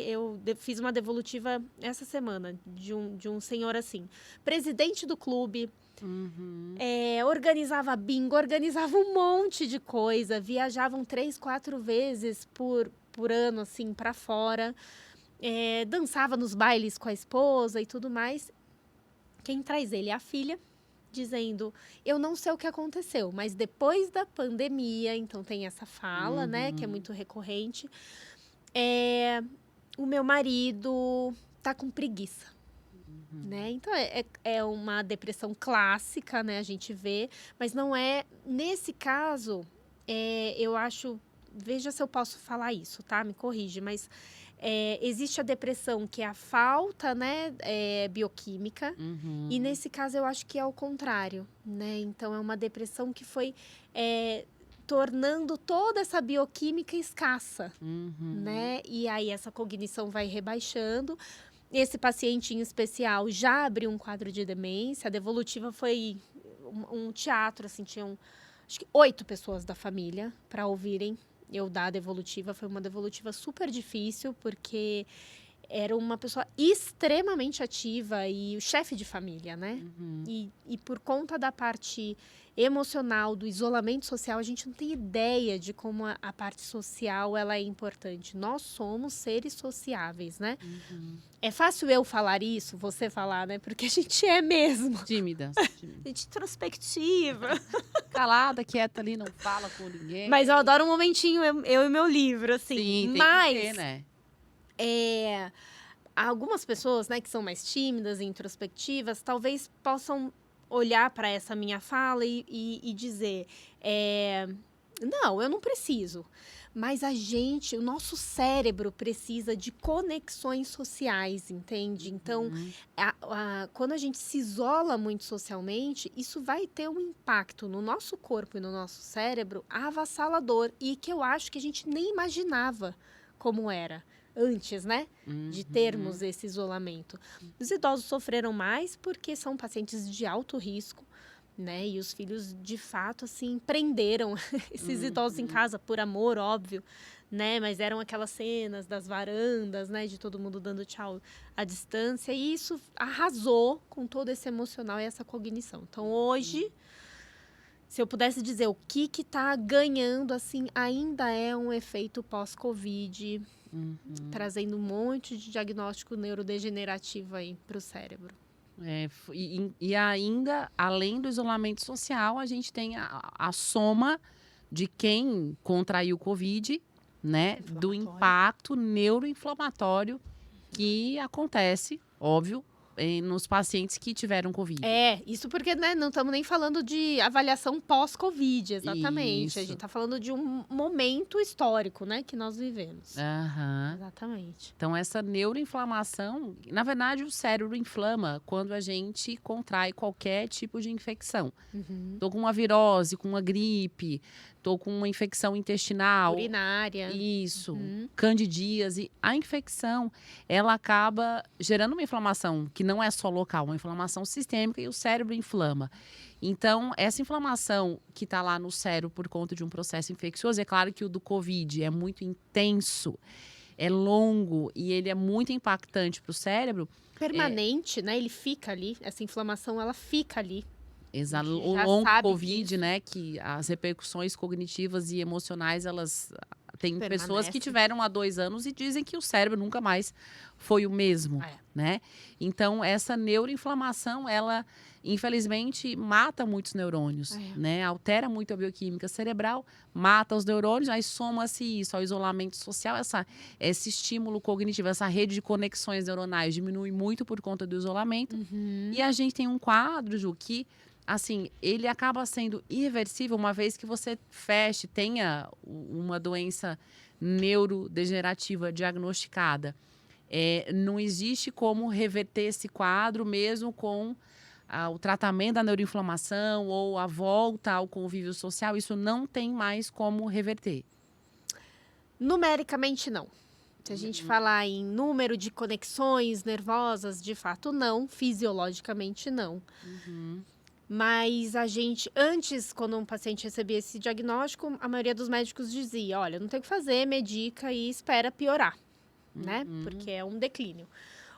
eu fiz uma devolutiva essa semana, de um senhor assim, presidente do clube, organizava bingo, organizava um monte de coisa, viajavam 3, 4 vezes por ano, assim, para fora, dançava nos bailes com a esposa e tudo mais. Quem traz ele é a filha, dizendo, eu não sei o que aconteceu, mas depois da pandemia, então tem essa fala, né, que é muito recorrente, o meu marido tá com preguiça, né? Então, é uma depressão clássica, né, a gente vê, mas não é, nesse caso, eu acho, veja se eu posso falar isso, tá? Me corrige, mas existe a depressão, que é a falta, né, bioquímica, e nesse caso eu acho que é o contrário, né? Então, é uma depressão que foi tornando toda essa bioquímica escassa, né? E aí essa cognição vai rebaixando. Esse paciente em especial já abriu um quadro de demência. A devolutiva foi um teatro, assim, tinham acho que 8 pessoas da família para ouvirem eu dar a devolutiva. Foi uma devolutiva super difícil, porque era uma pessoa extremamente ativa e o chefe de família, né? E por conta da parte emocional, do isolamento social, a gente não tem ideia de como a parte social ela é importante. Nós somos seres sociáveis, né? É fácil eu falar isso, você falar, né? Porque a gente é mesmo. Tímida. A gente introspectiva. Calada, quieta ali, não fala com ninguém. Mas eu adoro um momentinho, eu e meu livro, assim. Sim, tem mas que ter, né? Algumas pessoas, né, que são mais tímidas e introspectivas, talvez possam olhar para essa minha fala e dizer, não, eu não preciso. Mas o nosso cérebro precisa de conexões sociais, entende? Então, quando a gente se isola muito socialmente, isso vai ter um impacto no nosso corpo e no nosso cérebro avassalador, e que eu acho que a gente nem imaginava como era antes, né, de termos esse isolamento. Os idosos sofreram mais porque são pacientes de alto risco, né? E os filhos, de fato, assim, prenderam esses idosos em casa, por amor, óbvio, né? Mas eram aquelas cenas das varandas, né? De todo mundo dando tchau à distância. E isso arrasou com todo esse emocional e essa cognição. Então, hoje, se eu pudesse dizer o que está ganhando, assim, ainda é um efeito pós-Covid, trazendo um monte de diagnóstico neurodegenerativo aí para o cérebro. E ainda, além do isolamento social, a gente tem a soma de quem contraiu Covid, né? Do impacto neuroinflamatório que acontece, óbvio, nos pacientes que tiveram Covid. Isso porque, né, não estamos nem falando de avaliação pós-Covid, exatamente. Isso. A gente está falando de um momento histórico, né, que nós vivemos. Aham. Exatamente. Então, essa neuroinflamação, na verdade, o cérebro inflama quando a gente contrai qualquer tipo de infecção. Tô com uma virose, com uma gripe, tô com uma infecção intestinal. Urinária. Isso, candidíase. A infecção, ela acaba gerando uma inflamação que não é só local, uma inflamação sistêmica e o cérebro inflama. Então, essa inflamação que está lá no cérebro por conta de um processo infeccioso, é claro que o do Covid é muito intenso, é longo e ele é muito impactante para o cérebro. Permanente, né? Ele fica ali, essa inflamação, ela fica ali. Exato. O já longo sabe Covid, disso. né? Que as repercussões cognitivas e emocionais, elas... Tem pessoas que Permanece. tiveram há 2 anos e dizem que o cérebro nunca mais foi o mesmo, né? Então, essa neuroinflamação, ela, infelizmente, mata muitos neurônios, né? Altera muito a bioquímica cerebral, mata os neurônios, aí soma-se isso ao isolamento social, esse estímulo cognitivo, essa rede de conexões neuronais diminui muito por conta do isolamento. E a gente tem um quadro, Ju, que... assim, ele acaba sendo irreversível uma vez que você tenha uma doença neurodegenerativa diagnosticada. Não existe como reverter esse quadro mesmo com o tratamento da neuroinflamação ou a volta ao convívio social. Isso não tem mais como reverter. Numericamente, não. Se a gente falar em número de conexões nervosas, de fato, não. Fisiologicamente, não. Mas a gente, antes, quando um paciente recebia esse diagnóstico, a maioria dos médicos dizia, olha, não tem o que fazer, medica e espera piorar, né? Porque é um declínio.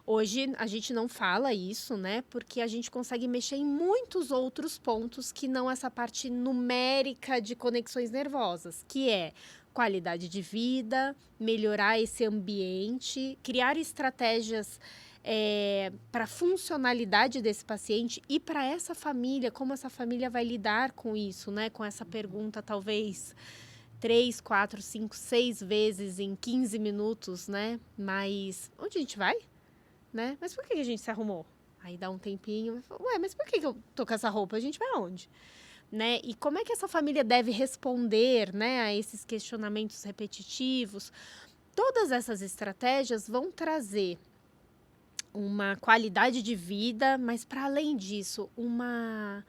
Hoje, a gente não fala isso, né? Porque a gente consegue mexer em muitos outros pontos que não essa parte numérica de conexões nervosas, que é qualidade de vida, melhorar esse ambiente, criar estratégias para a funcionalidade desse paciente e para essa família, como essa família vai lidar com isso, né? Com essa pergunta, talvez 3, 4, 5, 6 vezes em 15 minutos, né? Mas onde a gente vai? Né? Mas por que a gente se arrumou? Aí dá um tempinho, ué, mas por que eu tô com essa roupa? A gente vai aonde? Né? E como é que essa família deve responder, né, a esses questionamentos repetitivos? Todas essas estratégias vão trazer uma qualidade de vida, mas para além disso, uma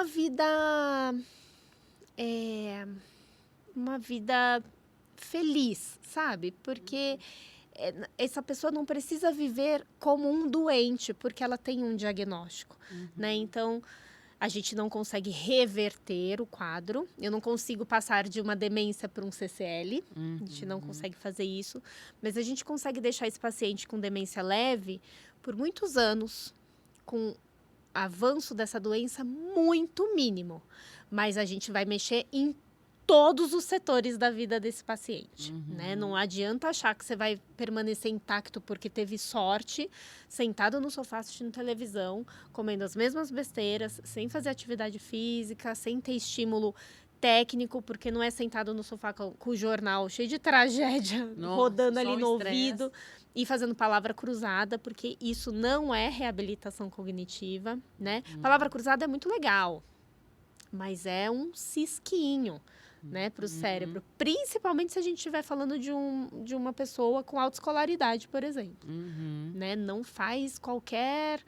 vida uma vida feliz, sabe? Porque essa pessoa não precisa viver como um doente, porque ela tem um diagnóstico, né? Então, a gente não consegue reverter o quadro. Eu não consigo passar de uma demência para um CCL. A gente não consegue fazer isso. Mas a gente consegue deixar esse paciente com demência leve por muitos anos, com avanço dessa doença muito mínimo. Mas a gente vai mexer em todos os setores da vida desse paciente, né? Não adianta achar que você vai permanecer intacto porque teve sorte, sentado no sofá assistindo televisão, comendo as mesmas besteiras, sem fazer atividade física, sem ter estímulo técnico, porque não é sentado no sofá com o jornal cheio de tragédia, rodando ali no ouvido e fazendo palavra cruzada, porque isso não é reabilitação cognitiva, né? Palavra cruzada é muito legal, mas é um cisquinho, né, para o cérebro. Principalmente se a gente estiver falando de uma pessoa com autoescolaridade, por exemplo. Né? Não faz qualquer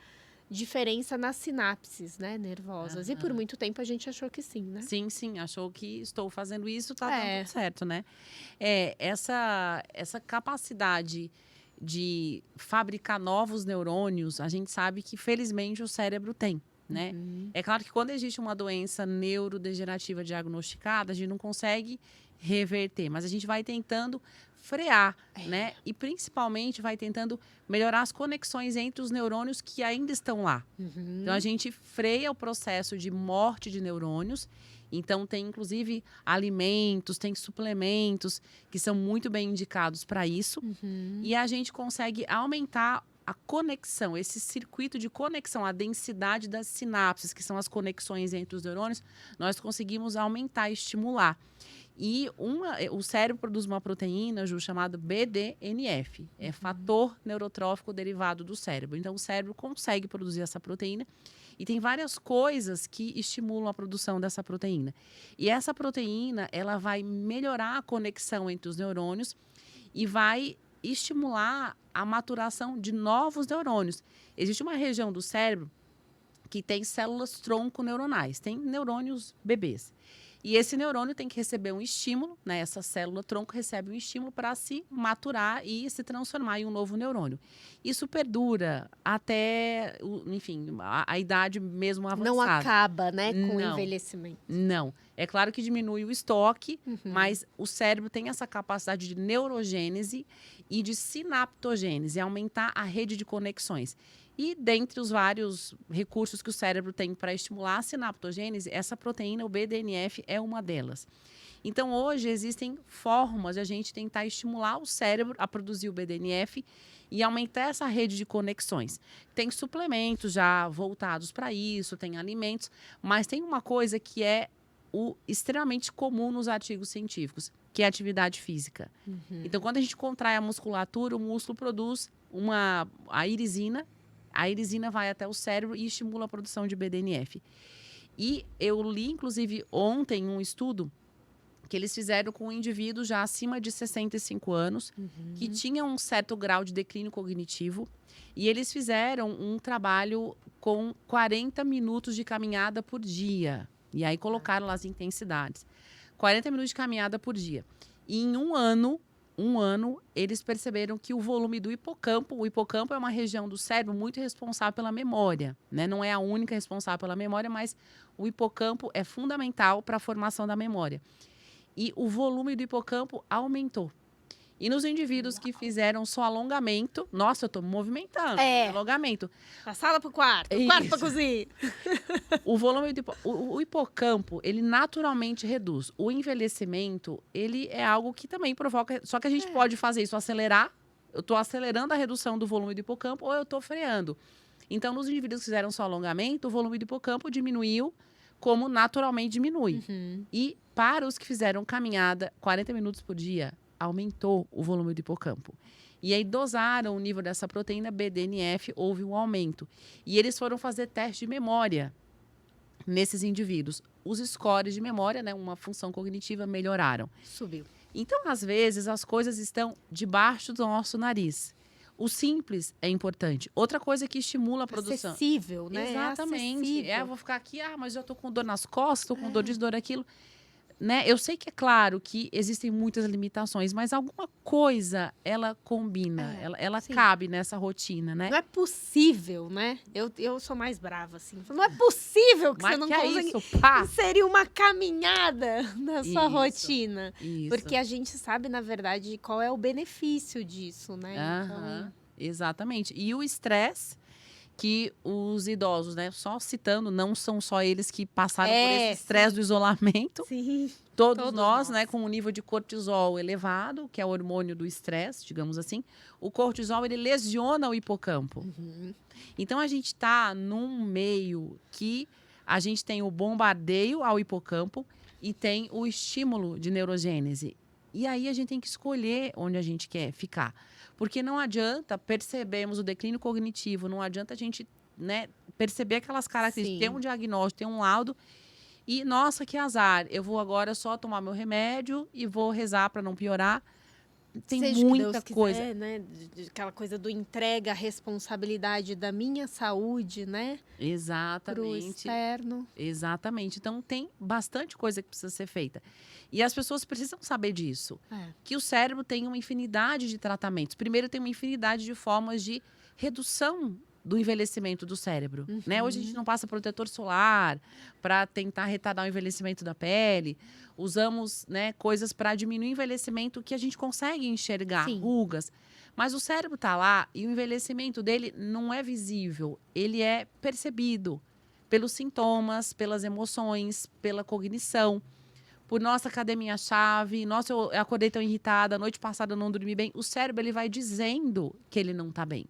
diferença nas sinapses, né, nervosas. E por muito tempo a gente achou que sim, né? Sim, achou que estou fazendo isso, tá dando tudo certo, né? Essa capacidade de fabricar novos neurônios, a gente sabe que felizmente o cérebro tem, né? É claro que quando existe uma doença neurodegenerativa diagnosticada, a gente não consegue reverter, mas a gente vai tentando frear, né? E principalmente vai tentando melhorar as conexões entre os neurônios que ainda estão lá. Então a gente freia o processo de morte de neurônios. Então tem inclusive alimentos, tem suplementos que são muito bem indicados para isso. E a gente consegue aumentar a conexão, esse circuito de conexão, a densidade das sinapses, que são as conexões entre os neurônios, nós conseguimos aumentar e estimular. E o cérebro produz uma proteína, Ju, chamada BDNF. É fator neurotrófico derivado do cérebro. Então, o cérebro consegue produzir essa proteína. E tem várias coisas que estimulam a produção dessa proteína. E essa proteína, ela vai melhorar a conexão entre os neurônios e vai estimular a maturação de novos neurônios. Existe uma região do cérebro que tem células tronco neuronais, tem neurônios bebês. E esse neurônio tem que receber um estímulo, né? Essa célula tronco recebe um estímulo para se maturar e se transformar em um novo neurônio. Isso perdura até, enfim, a idade mesmo avançada. Não acaba, né, com o Não. envelhecimento. Não. É claro que diminui o estoque, mas o cérebro tem essa capacidade de neurogênese e de sinaptogênese, aumentar a rede de conexões. E dentre os vários recursos que o cérebro tem para estimular a sinaptogênese, essa proteína, o BDNF, é uma delas. Então, hoje existem formas de a gente tentar estimular o cérebro a produzir o BDNF e aumentar essa rede de conexões. Tem suplementos já voltados para isso, tem alimentos, mas tem uma coisa que é extremamente comum nos artigos científicos, que é a atividade física. Então, quando a gente contrai a musculatura, o músculo produz a irisina. A irisina vai até o cérebro e estimula a produção de BDNF. E eu li, inclusive, ontem um estudo que eles fizeram com um indivíduo já acima de 65 anos, que tinha um certo grau de declínio cognitivo. E eles fizeram um trabalho com 40 minutos de caminhada por dia. E aí colocaram lá as intensidades. 40 minutos de caminhada por dia. E em um ano, eles perceberam que o volume do hipocampo, o hipocampo é uma região do cérebro muito responsável pela memória, né? Não é a única responsável pela memória, mas o hipocampo é fundamental para a formação da memória. E o volume do hipocampo aumentou. E nos indivíduos que fizeram só alongamento, nossa, eu estou movimentando, alongamento. Da sala para o quarto, do quarto para a cozinha. O volume o hipocampo, ele naturalmente reduz. O envelhecimento, ele é algo que também provoca, só que a gente pode fazer isso, acelerar. Eu estou acelerando a redução do volume do hipocampo ou eu estou freando. Então, nos indivíduos que fizeram só alongamento, o volume do hipocampo diminuiu como naturalmente diminui. E para os que fizeram caminhada 40 minutos por dia, aumentou o volume do hipocampo. E aí dosaram o nível dessa proteína BDNF, houve um aumento. E eles foram fazer teste de memória nesses indivíduos. Os scores de memória, né, uma função cognitiva, melhoraram. Subiu. Então, às vezes, as coisas estão debaixo do nosso nariz. O simples é importante. Outra coisa que estimula a produção. Acessível, né? Exatamente. Eu vou ficar aqui, mas eu tô com dor nas costas, tô com dor disso, dor aquilo. Né? Eu sei que é claro que existem muitas limitações, mas alguma coisa ela combina, ela cabe nessa rotina, né? Não é possível, né? Eu sou mais brava, assim. Não é possível que mas você não que consiga inserir uma caminhada na sua rotina. Isso. Porque a gente sabe, na verdade, qual é o benefício disso, né? Então... Exatamente. E o estresse que os idosos, né, só citando, não são só eles que passaram por esse estresse do isolamento. Sim. Todos nós, né, com um nível de cortisol elevado, que é o hormônio do estresse, digamos assim. O cortisol, ele lesiona o hipocampo. Então, a gente está num meio que a gente tem o bombardeio ao hipocampo e tem o estímulo de neurogênese. E aí, a gente tem que escolher onde a gente quer ficar. Porque não adianta percebermos o declínio cognitivo, não adianta a gente, né, perceber aquelas características, ter um diagnóstico, ter um laudo e, nossa, que azar, eu vou agora só tomar meu remédio e vou rezar para não piorar. Tem seja muita Deus coisa. Quiser, né? Aquela coisa do entrega a responsabilidade da minha saúde, né? Exatamente. Pro externo. Exatamente. Então, tem bastante coisa que precisa ser feita. E as pessoas precisam saber disso. Que o cérebro tem uma infinidade de tratamentos. Primeiro, tem uma infinidade de formas de redução do envelhecimento do cérebro, né? Hoje a gente não passa protetor solar para tentar retardar o envelhecimento da pele. Usamos, né, coisas para diminuir o envelhecimento que a gente consegue enxergar, Sim. rugas. Mas o cérebro tá lá e o envelhecimento dele não é visível, ele é percebido pelos sintomas, pelas emoções, pela cognição. Por nossa academia-chave, nossa, eu acordei tão irritada, noite passada eu não dormi bem. O cérebro, ele vai dizendo que ele não tá bem.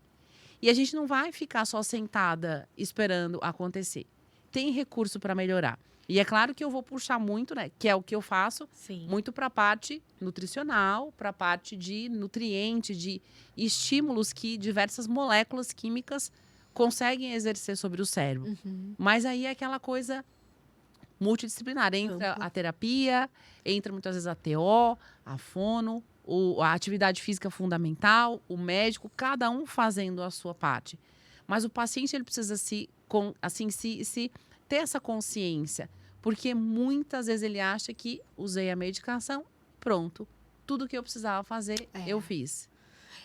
E a gente não vai ficar só sentada esperando acontecer. Tem recurso para melhorar. E é claro que eu vou puxar muito, né? Que é o que eu faço, Sim. muito para a parte nutricional, para a parte de nutriente, de estímulos que diversas moléculas químicas conseguem exercer sobre o cérebro. Mas aí é aquela coisa multidisciplinar. Entra a terapia, entra muitas vezes a TO, a fono, a atividade física fundamental, o médico, cada um fazendo a sua parte. Mas o paciente, ele precisa se ter essa consciência, porque muitas vezes ele acha que usei a medicação, pronto, tudo que eu precisava fazer, eu fiz.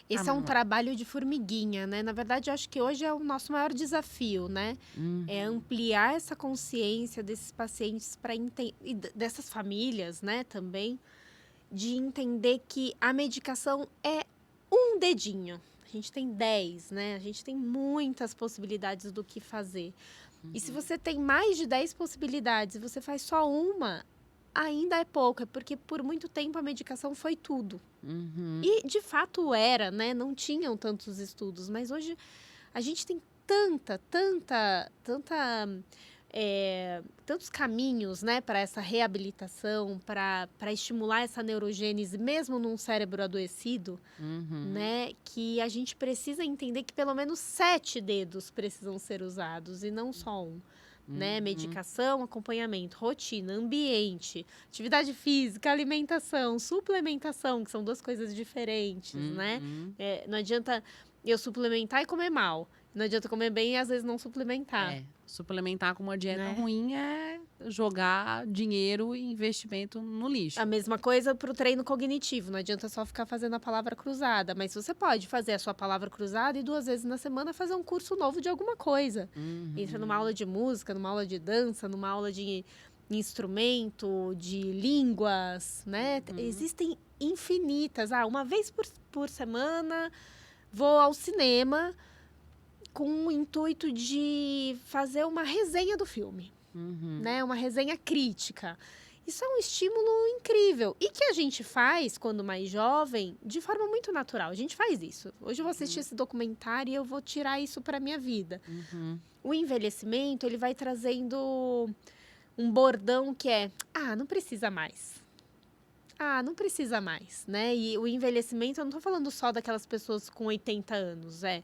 Esse é um trabalho de formiguinha, né? Na verdade, eu acho que hoje é o nosso maior desafio, né? É ampliar essa consciência desses pacientes e dessas famílias, né, também, de entender que a medicação é um dedinho. A gente tem 10, né? A gente tem muitas possibilidades do que fazer. E se você tem mais de 10 possibilidades e você faz só uma, ainda é pouco. É porque por muito tempo a medicação foi tudo. E de fato era, né? Não tinham tantos estudos. Mas hoje a gente tem tantos caminhos, né, para essa reabilitação, para estimular essa neurogênese, mesmo num cérebro adoecido, né, que a gente precisa entender que pelo menos 7 dedos precisam ser usados e não só um. Né? Medicação, acompanhamento, rotina, ambiente, atividade física, alimentação, suplementação, que são 2 coisas diferentes, né? Não adianta eu suplementar e comer mal. Não adianta comer bem e às vezes não suplementar. Suplementar com uma dieta ruim é jogar dinheiro e investimento no lixo. A mesma coisa para o treino cognitivo. Não adianta só ficar fazendo a palavra cruzada. Mas você pode fazer a sua palavra cruzada e 2 vezes na semana fazer um curso novo de alguma coisa. Entra numa aula de música, numa aula de dança, numa aula de instrumento, de línguas, né? Existem infinitas. Uma vez por semana vou ao cinema com o intuito de fazer uma resenha do filme, né? Uma resenha crítica. Isso é um estímulo incrível. E que a gente faz, quando mais jovem, de forma muito natural. A gente faz isso. Hoje eu vou assistir esse documentário e eu vou tirar isso para a minha vida. O envelhecimento, ele vai trazendo um bordão que é, não precisa mais. Não precisa mais, né? E o envelhecimento, eu não tô falando só daquelas pessoas com 80 anos, A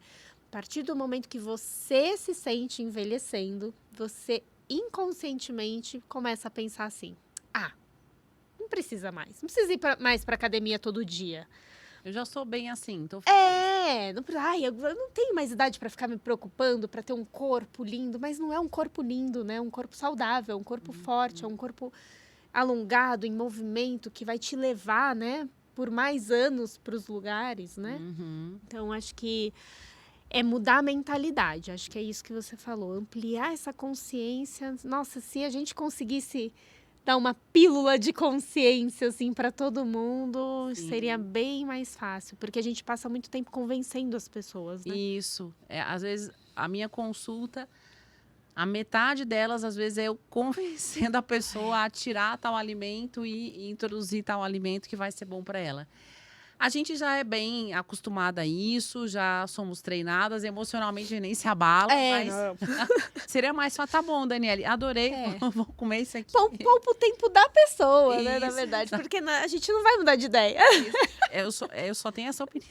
partir do momento que você se sente envelhecendo, você inconscientemente começa a pensar assim, não precisa mais, não precisa ir mais para academia todo dia. Eu já sou bem assim, tô eu não tenho mais idade para ficar me preocupando, para ter um corpo lindo, mas não é um corpo lindo, né? É um corpo saudável, um corpo forte, é um corpo alongado, em movimento, que vai te levar, né, por mais anos para os lugares, né? Então, acho que é mudar a mentalidade, acho que é isso que você falou, ampliar essa consciência. Nossa, se a gente conseguisse dar uma pílula de consciência, assim, para todo mundo, seria bem mais fácil, porque a gente passa muito tempo convencendo as pessoas, né? Isso, às vezes a minha consulta, a metade delas, às vezes, é eu convencendo a pessoa a tirar tal alimento e introduzir tal alimento que vai ser bom para ela. A gente já é bem acostumada a isso, já somos treinadas, emocionalmente a gente nem se abala, mas seria mais fácil. Tá bom, Daniele, adorei, vou comer isso aqui. Poupa o tempo da pessoa, né, na verdade, porque a gente não vai mudar de ideia. Eu só tenho essa opinião.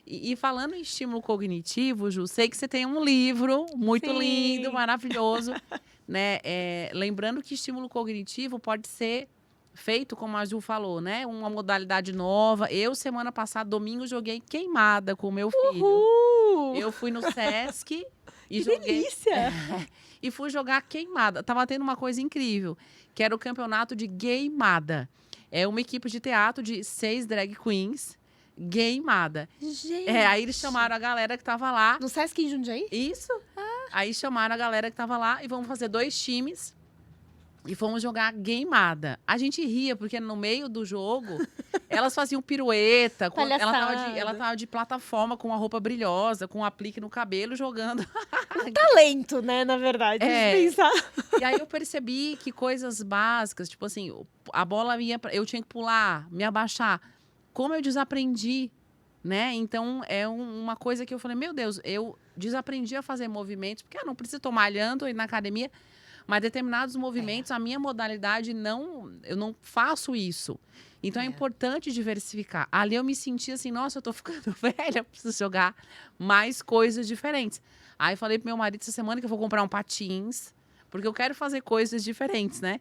E falando em estímulo cognitivo, Ju, sei que você tem um livro muito lindo, maravilhoso, né? Lembrando que estímulo cognitivo pode ser feito, como a Ju falou, né? Uma modalidade nova. Eu, semana passada, domingo, joguei queimada com o meu filho. Eu fui no Sesc e joguei. Delícia! E fui jogar queimada. Tava tendo uma coisa incrível, que era o campeonato de gaymada. É uma equipe de teatro de 6 drag queens. Gameada. Gente. Aí eles chamaram a galera que tava lá. No Sesc em Jundiaí? Isso. Aí chamaram a galera que tava lá e vamos fazer 2 times. E fomos jogar gameada. A gente ria, porque no meio do jogo, elas faziam pirueta. Ela tava de plataforma, com uma roupa brilhosa, com um aplique no cabelo, jogando. Talento, né, na verdade, de pensar. E aí eu percebi que coisas básicas, tipo assim, a bola eu tinha que pular, me abaixar. Como eu desaprendi, né? Então, é uma coisa que eu falei, meu Deus, eu desaprendi a fazer movimentos, porque eu não preciso estar malhando, ir na academia, mas determinados movimentos, a minha modalidade, eu não faço isso. Então, é importante diversificar. Ali eu me senti assim, nossa, eu tô ficando velha, eu preciso jogar mais coisas diferentes. Aí falei pro meu marido essa semana que eu vou comprar um patins, porque eu quero fazer coisas diferentes, né?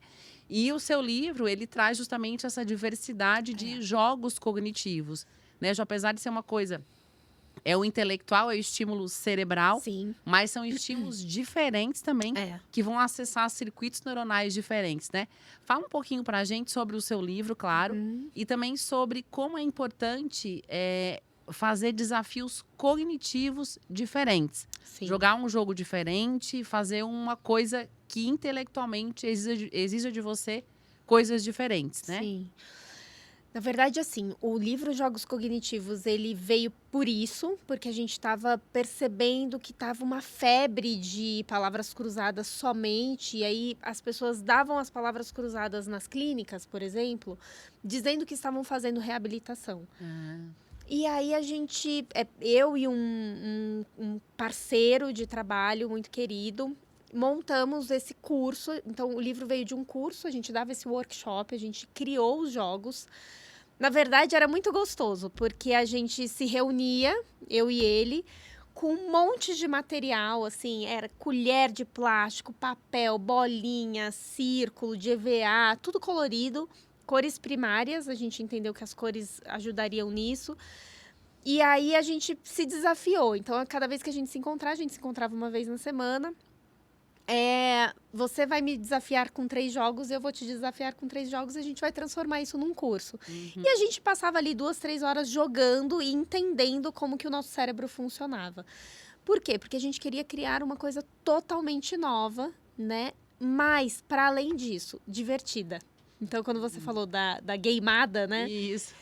E o seu livro, ele traz justamente essa diversidade de jogos cognitivos, né? Apesar de ser uma coisa, é o intelectual, é o estímulo cerebral, Sim. mas são estímulos diferentes também, que vão acessar circuitos neuronais diferentes, né? Fala um pouquinho pra gente sobre o seu livro, claro, e também sobre como é importante fazer desafios cognitivos diferentes. Sim. Jogar um jogo diferente, fazer uma coisa que intelectualmente exija de você coisas diferentes, né? Sim. Na verdade, assim, o livro Jogos Cognitivos, ele veio por isso, porque a gente estava percebendo que estava uma febre de palavras cruzadas somente, e aí as pessoas davam as palavras cruzadas nas clínicas, por exemplo, dizendo que estavam fazendo reabilitação. E aí a gente, eu e um parceiro de trabalho muito querido, montamos esse curso. Então, o livro veio de um curso, a gente dava esse workshop, a gente criou os jogos. Na verdade, era muito gostoso, porque a gente se reunia, eu e ele, com um monte de material, assim, era colher de plástico, papel, bolinha, círculo de EVA, tudo colorido, cores primárias, a gente entendeu que as cores ajudariam nisso. E aí a gente se desafiou. Então, cada vez que a gente se encontrava uma vez na semana. Você vai me desafiar com 3 jogos, eu vou te desafiar com 3 jogos, e a gente vai transformar isso num curso. E a gente passava ali 2, 3 horas jogando e entendendo como que o nosso cérebro funcionava. Por quê? Porque a gente queria criar uma coisa totalmente nova, né? Mas, para além disso, divertida. Então, quando você falou da gameada, né? Isso.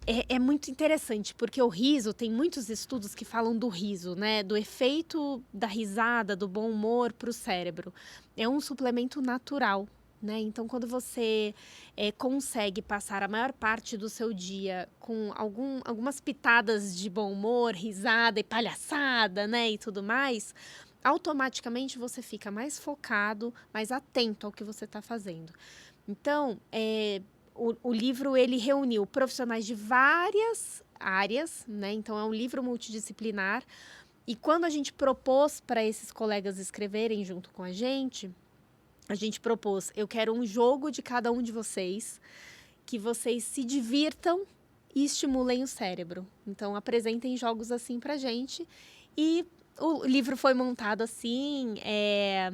É muito interessante, porque o riso, tem muitos estudos que falam do riso, né? Do efeito da risada, do bom humor para o cérebro. É um suplemento natural, né? Então, quando você consegue passar a maior parte do seu dia com algumas pitadas de bom humor, risada e palhaçada, né? E tudo mais, automaticamente você fica mais focado, mais atento ao que você está fazendo. Então, o livro, ele reuniu profissionais de várias áreas, né? Então, é um livro multidisciplinar. E quando a gente propôs para esses colegas escreverem junto com a gente propôs, eu quero um jogo de cada um de vocês, que vocês se divirtam e estimulem o cérebro. Então, apresentem jogos assim pra gente. E o livro foi montado assim, é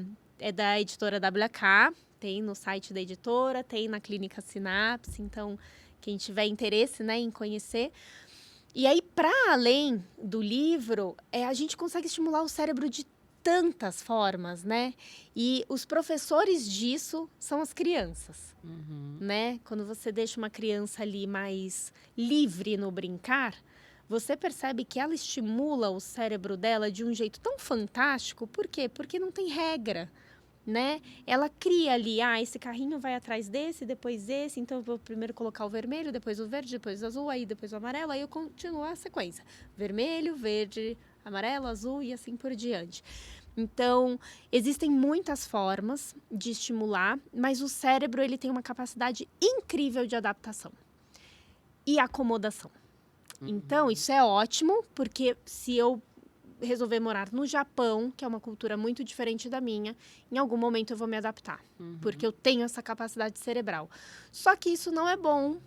da editora WK, tem no site da editora, tem na Clínica Sinapse, então quem tiver interesse, né, em conhecer. E aí, para além do livro, a gente consegue estimular o cérebro de tantas formas, né? E os professores disso são as crianças, né? Quando você deixa uma criança ali mais livre no brincar, você percebe que ela estimula o cérebro dela de um jeito tão fantástico. Por quê? Porque não tem regra, né? Ela cria ali, esse carrinho vai atrás desse, depois esse, então eu vou primeiro colocar o vermelho, depois o verde, depois o azul, aí depois o amarelo, aí eu continuo a sequência. Vermelho, verde, amarelo, azul e assim por diante. Então, existem muitas formas de estimular, mas o cérebro, ele tem uma capacidade incrível de adaptação e acomodação. Então, isso é ótimo, porque se eu resolver morar no Japão, que é uma cultura muito diferente da minha, em algum momento eu vou me adaptar, porque eu tenho essa capacidade cerebral. Só que isso não é bom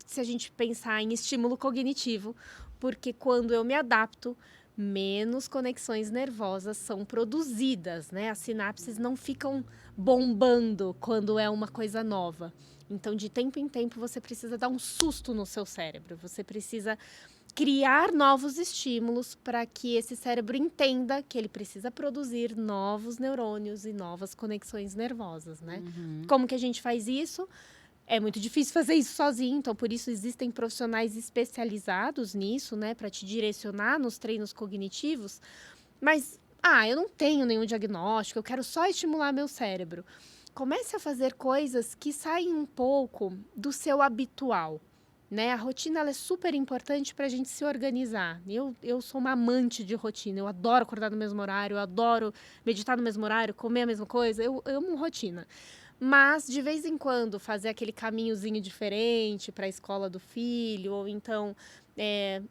se a gente pensar em estímulo cognitivo, porque quando eu me adapto, menos conexões nervosas são produzidas, né? As sinapses não ficam bombando quando é uma coisa nova. Então, de tempo em tempo, você precisa dar um susto no seu cérebro. Você precisa criar novos estímulos para que esse cérebro entenda que ele precisa produzir novos neurônios e novas conexões nervosas, né? Como que a gente faz isso? É muito difícil fazer isso sozinho, então por isso existem profissionais especializados nisso, né, para te direcionar nos treinos cognitivos. Mas, eu não tenho nenhum diagnóstico, eu quero só estimular meu cérebro. Comece a fazer coisas que saem um pouco do seu habitual, né? A rotina ela é super importante para a gente se organizar. Eu sou uma amante de rotina, eu adoro acordar no mesmo horário, eu adoro meditar no mesmo horário, comer a mesma coisa, eu amo rotina. Mas, de vez em quando, fazer aquele caminhozinho diferente para a escola do filho, ou então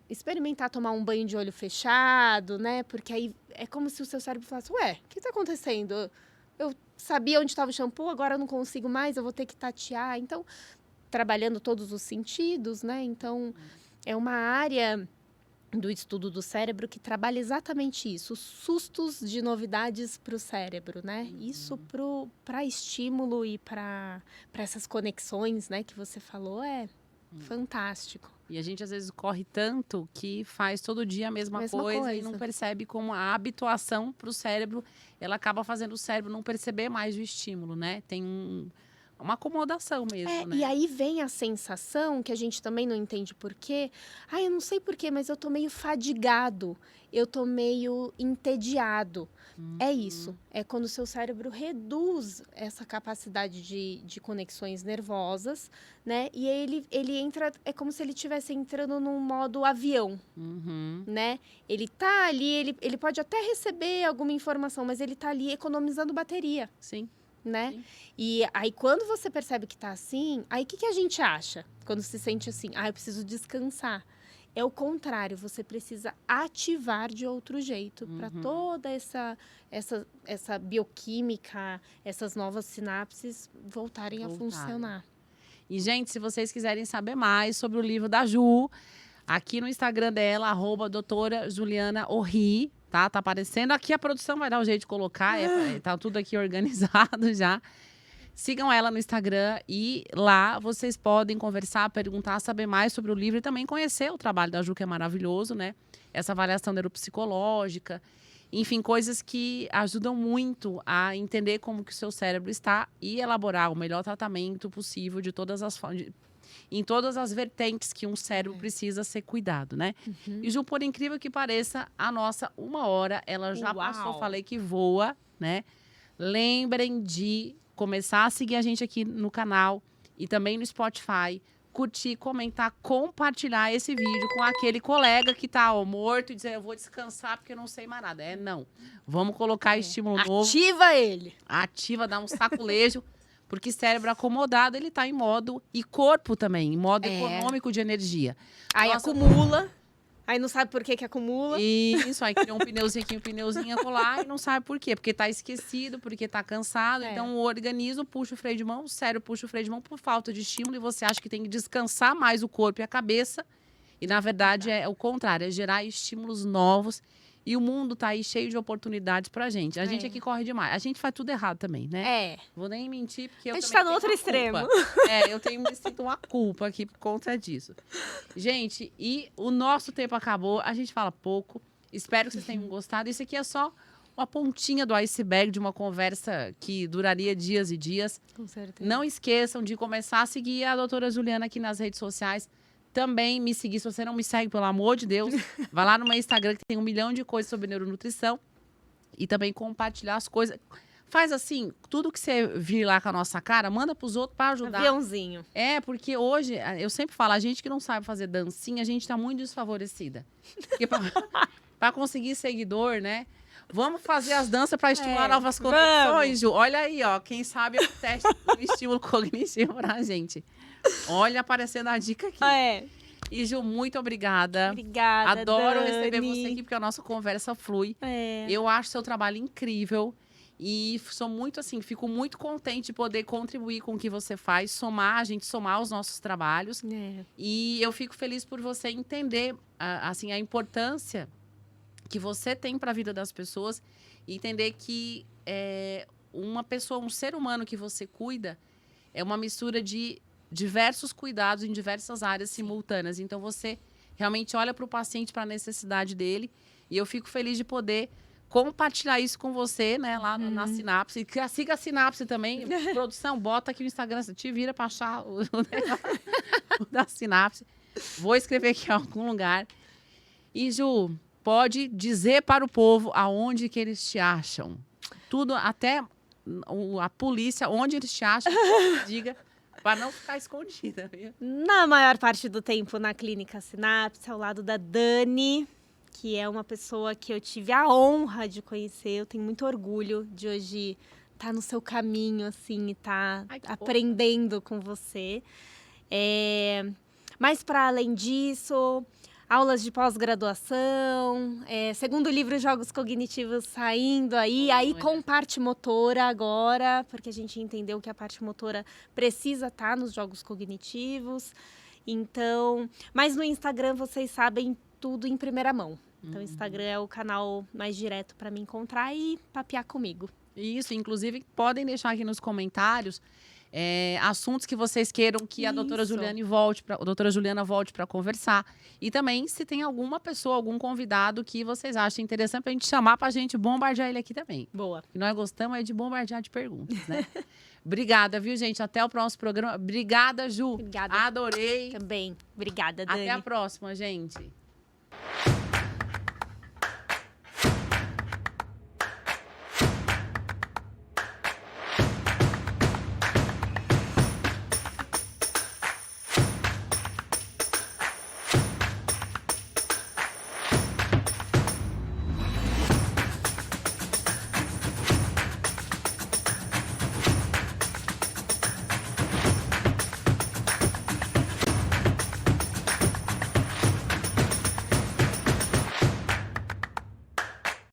experimentar tomar um banho de olho fechado, né? Porque aí é como se o seu cérebro falasse, ué, o que está acontecendo? Eu sabia onde estava o shampoo, agora eu não consigo mais, eu vou ter que tatear. Então, trabalhando todos os sentidos, né? Então, é uma área do estudo do cérebro que trabalha exatamente isso, os sustos de novidades para o cérebro, né? Isso para estímulo e para essas conexões, né, que você falou, é fantástico. E a gente às vezes corre tanto que faz todo dia a mesma coisa e não percebe como a habituação para o cérebro, ela acaba fazendo o cérebro não perceber mais o estímulo, né? Tem uma acomodação mesmo, né? E aí vem a sensação, que a gente também não entende por quê. Eu não sei por quê, mas eu tô meio fadigado. Eu tô meio entediado. É isso. É quando o seu cérebro reduz essa capacidade de conexões nervosas, né? E aí ele entra, é como se ele estivesse entrando num modo avião, né? Ele tá ali, ele pode até receber alguma informação, mas ele tá ali economizando bateria. Sim. Né? Sim. E aí, quando você percebe que tá assim, aí o que a gente acha? Quando se sente assim, eu preciso descansar. É o contrário, você precisa ativar de outro jeito para toda essa bioquímica, essas novas sinapses voltarem a funcionar. E, gente, se vocês quiserem saber mais sobre o livro da Ju, aqui no Instagram dela, @doutora Juliana Orri, tá? Tá aparecendo aqui, a produção vai dar um jeito de colocar, tá tudo aqui organizado já. Sigam ela no Instagram e lá vocês podem conversar, perguntar, saber mais sobre o livro e também conhecer o trabalho da Ju, que é maravilhoso, né? Essa avaliação neuropsicológica, enfim, coisas que ajudam muito a entender como que o seu cérebro está e elaborar o melhor tratamento possível de todas as formas, em todas as vertentes que um cérebro precisa ser cuidado, né? E Ju, por incrível que pareça, a nossa 1 hora, ela já passou, falei que voa, né? Lembrem de começar a seguir a gente aqui no canal e também no Spotify, curtir, comentar, compartilhar esse vídeo com aquele colega que tá morto e dizer, eu vou descansar porque eu não sei mais nada. Não. Vamos colocar estímulo novo. Ativa ele. Ativa, dá um saculejo. Porque cérebro acomodado, ele tá em modo... E corpo também, em modo econômico de energia. Aí acumula, aí não sabe por que acumula. Isso, aí cria um pneuzinho aqui, um pneuzinho acolá, e não sabe por quê. Porque tá esquecido, porque tá cansado. Então, o organismo puxa o freio de mão, o cérebro puxa o freio de mão por falta de estímulo. E você acha que tem que descansar mais o corpo e a cabeça. E, na verdade, é o contrário. É gerar estímulos novos. E o mundo tá aí cheio de oportunidades pra gente. A gente aqui corre demais. A gente faz tudo errado também, né? Vou nem mentir, porque eu também tá no outro extremo. Eu me sinto uma culpa aqui por conta disso. Gente, e o nosso tempo acabou. A gente fala pouco. Espero que vocês tenham gostado. Isso aqui é só uma pontinha do iceberg de uma conversa que duraria dias e dias. Com certeza. Não esqueçam de começar a seguir a doutora Juliana aqui nas redes sociais. Também me seguir, se você não me segue, pelo amor de Deus, vai lá no meu Instagram que tem 1 milhão de coisas sobre neuronutrição. E também compartilhar as coisas. Faz assim, tudo que você vir lá com a nossa cara, manda pros outros para ajudar. Aviãozinho. Porque hoje, eu sempre falo, a gente que não sabe fazer dancinha, a gente tá muito desfavorecida. Porque para conseguir seguidor, né? Vamos fazer as danças para estimular novas conexões, Ju. Olha aí, ó. Quem sabe o teste do estímulo cognitivo pra gente. Olha, aparecendo a dica aqui. E, Ju, muito obrigada. Obrigada, Adoro Dani. receber você aqui, porque a nossa conversa flui. Eu acho seu trabalho incrível. E sou muito, assim, fico muito contente de poder contribuir com o que você faz, a gente somar os nossos trabalhos. E eu fico feliz por você entender, assim, a importância que você tem para a vida das pessoas e entender que uma pessoa, um ser humano que você cuida, é uma mistura de diversos cuidados em diversas áreas simultâneas. Então, você realmente olha para o paciente, para a necessidade dele. E eu fico feliz de poder compartilhar isso com você, né, lá na Sinapse. Siga a Sinapse também. Produção, bota aqui no Instagram, te vira para achar o da Sinapse. Vou escrever aqui em algum lugar. E, Ju, pode dizer para o povo aonde que eles te acham. Tudo, até a polícia, onde eles te acham, diga, para não ficar escondida. Viu? Na maior parte do tempo na Clínica Sinapse, ao lado da Dani, que é uma pessoa que eu tive a honra de conhecer. Eu tenho muito orgulho de hoje estar no seu caminho, assim, e estar aprendendo com você. Mas, para além disso, aulas de pós-graduação, segundo livro Jogos Cognitivos saindo aí com parte motora agora, porque a gente entendeu que a parte motora precisa estar nos jogos cognitivos. Então, mas no Instagram vocês sabem tudo em primeira mão. Então, o Instagram é o canal mais direto para me encontrar e papear comigo. Isso, inclusive, podem deixar aqui nos comentários assuntos que vocês queiram que a doutora Juliana volte para conversar. E também, se tem alguma pessoa, algum convidado que vocês achem interessante para a gente chamar, para a gente bombardear ele aqui também. Boa. E nós gostamos de bombardear de perguntas, né? Obrigada, viu, gente? Até o próximo programa. Obrigada, Ju. Obrigada. Adorei. Também. Obrigada, Dani. Até a próxima, gente.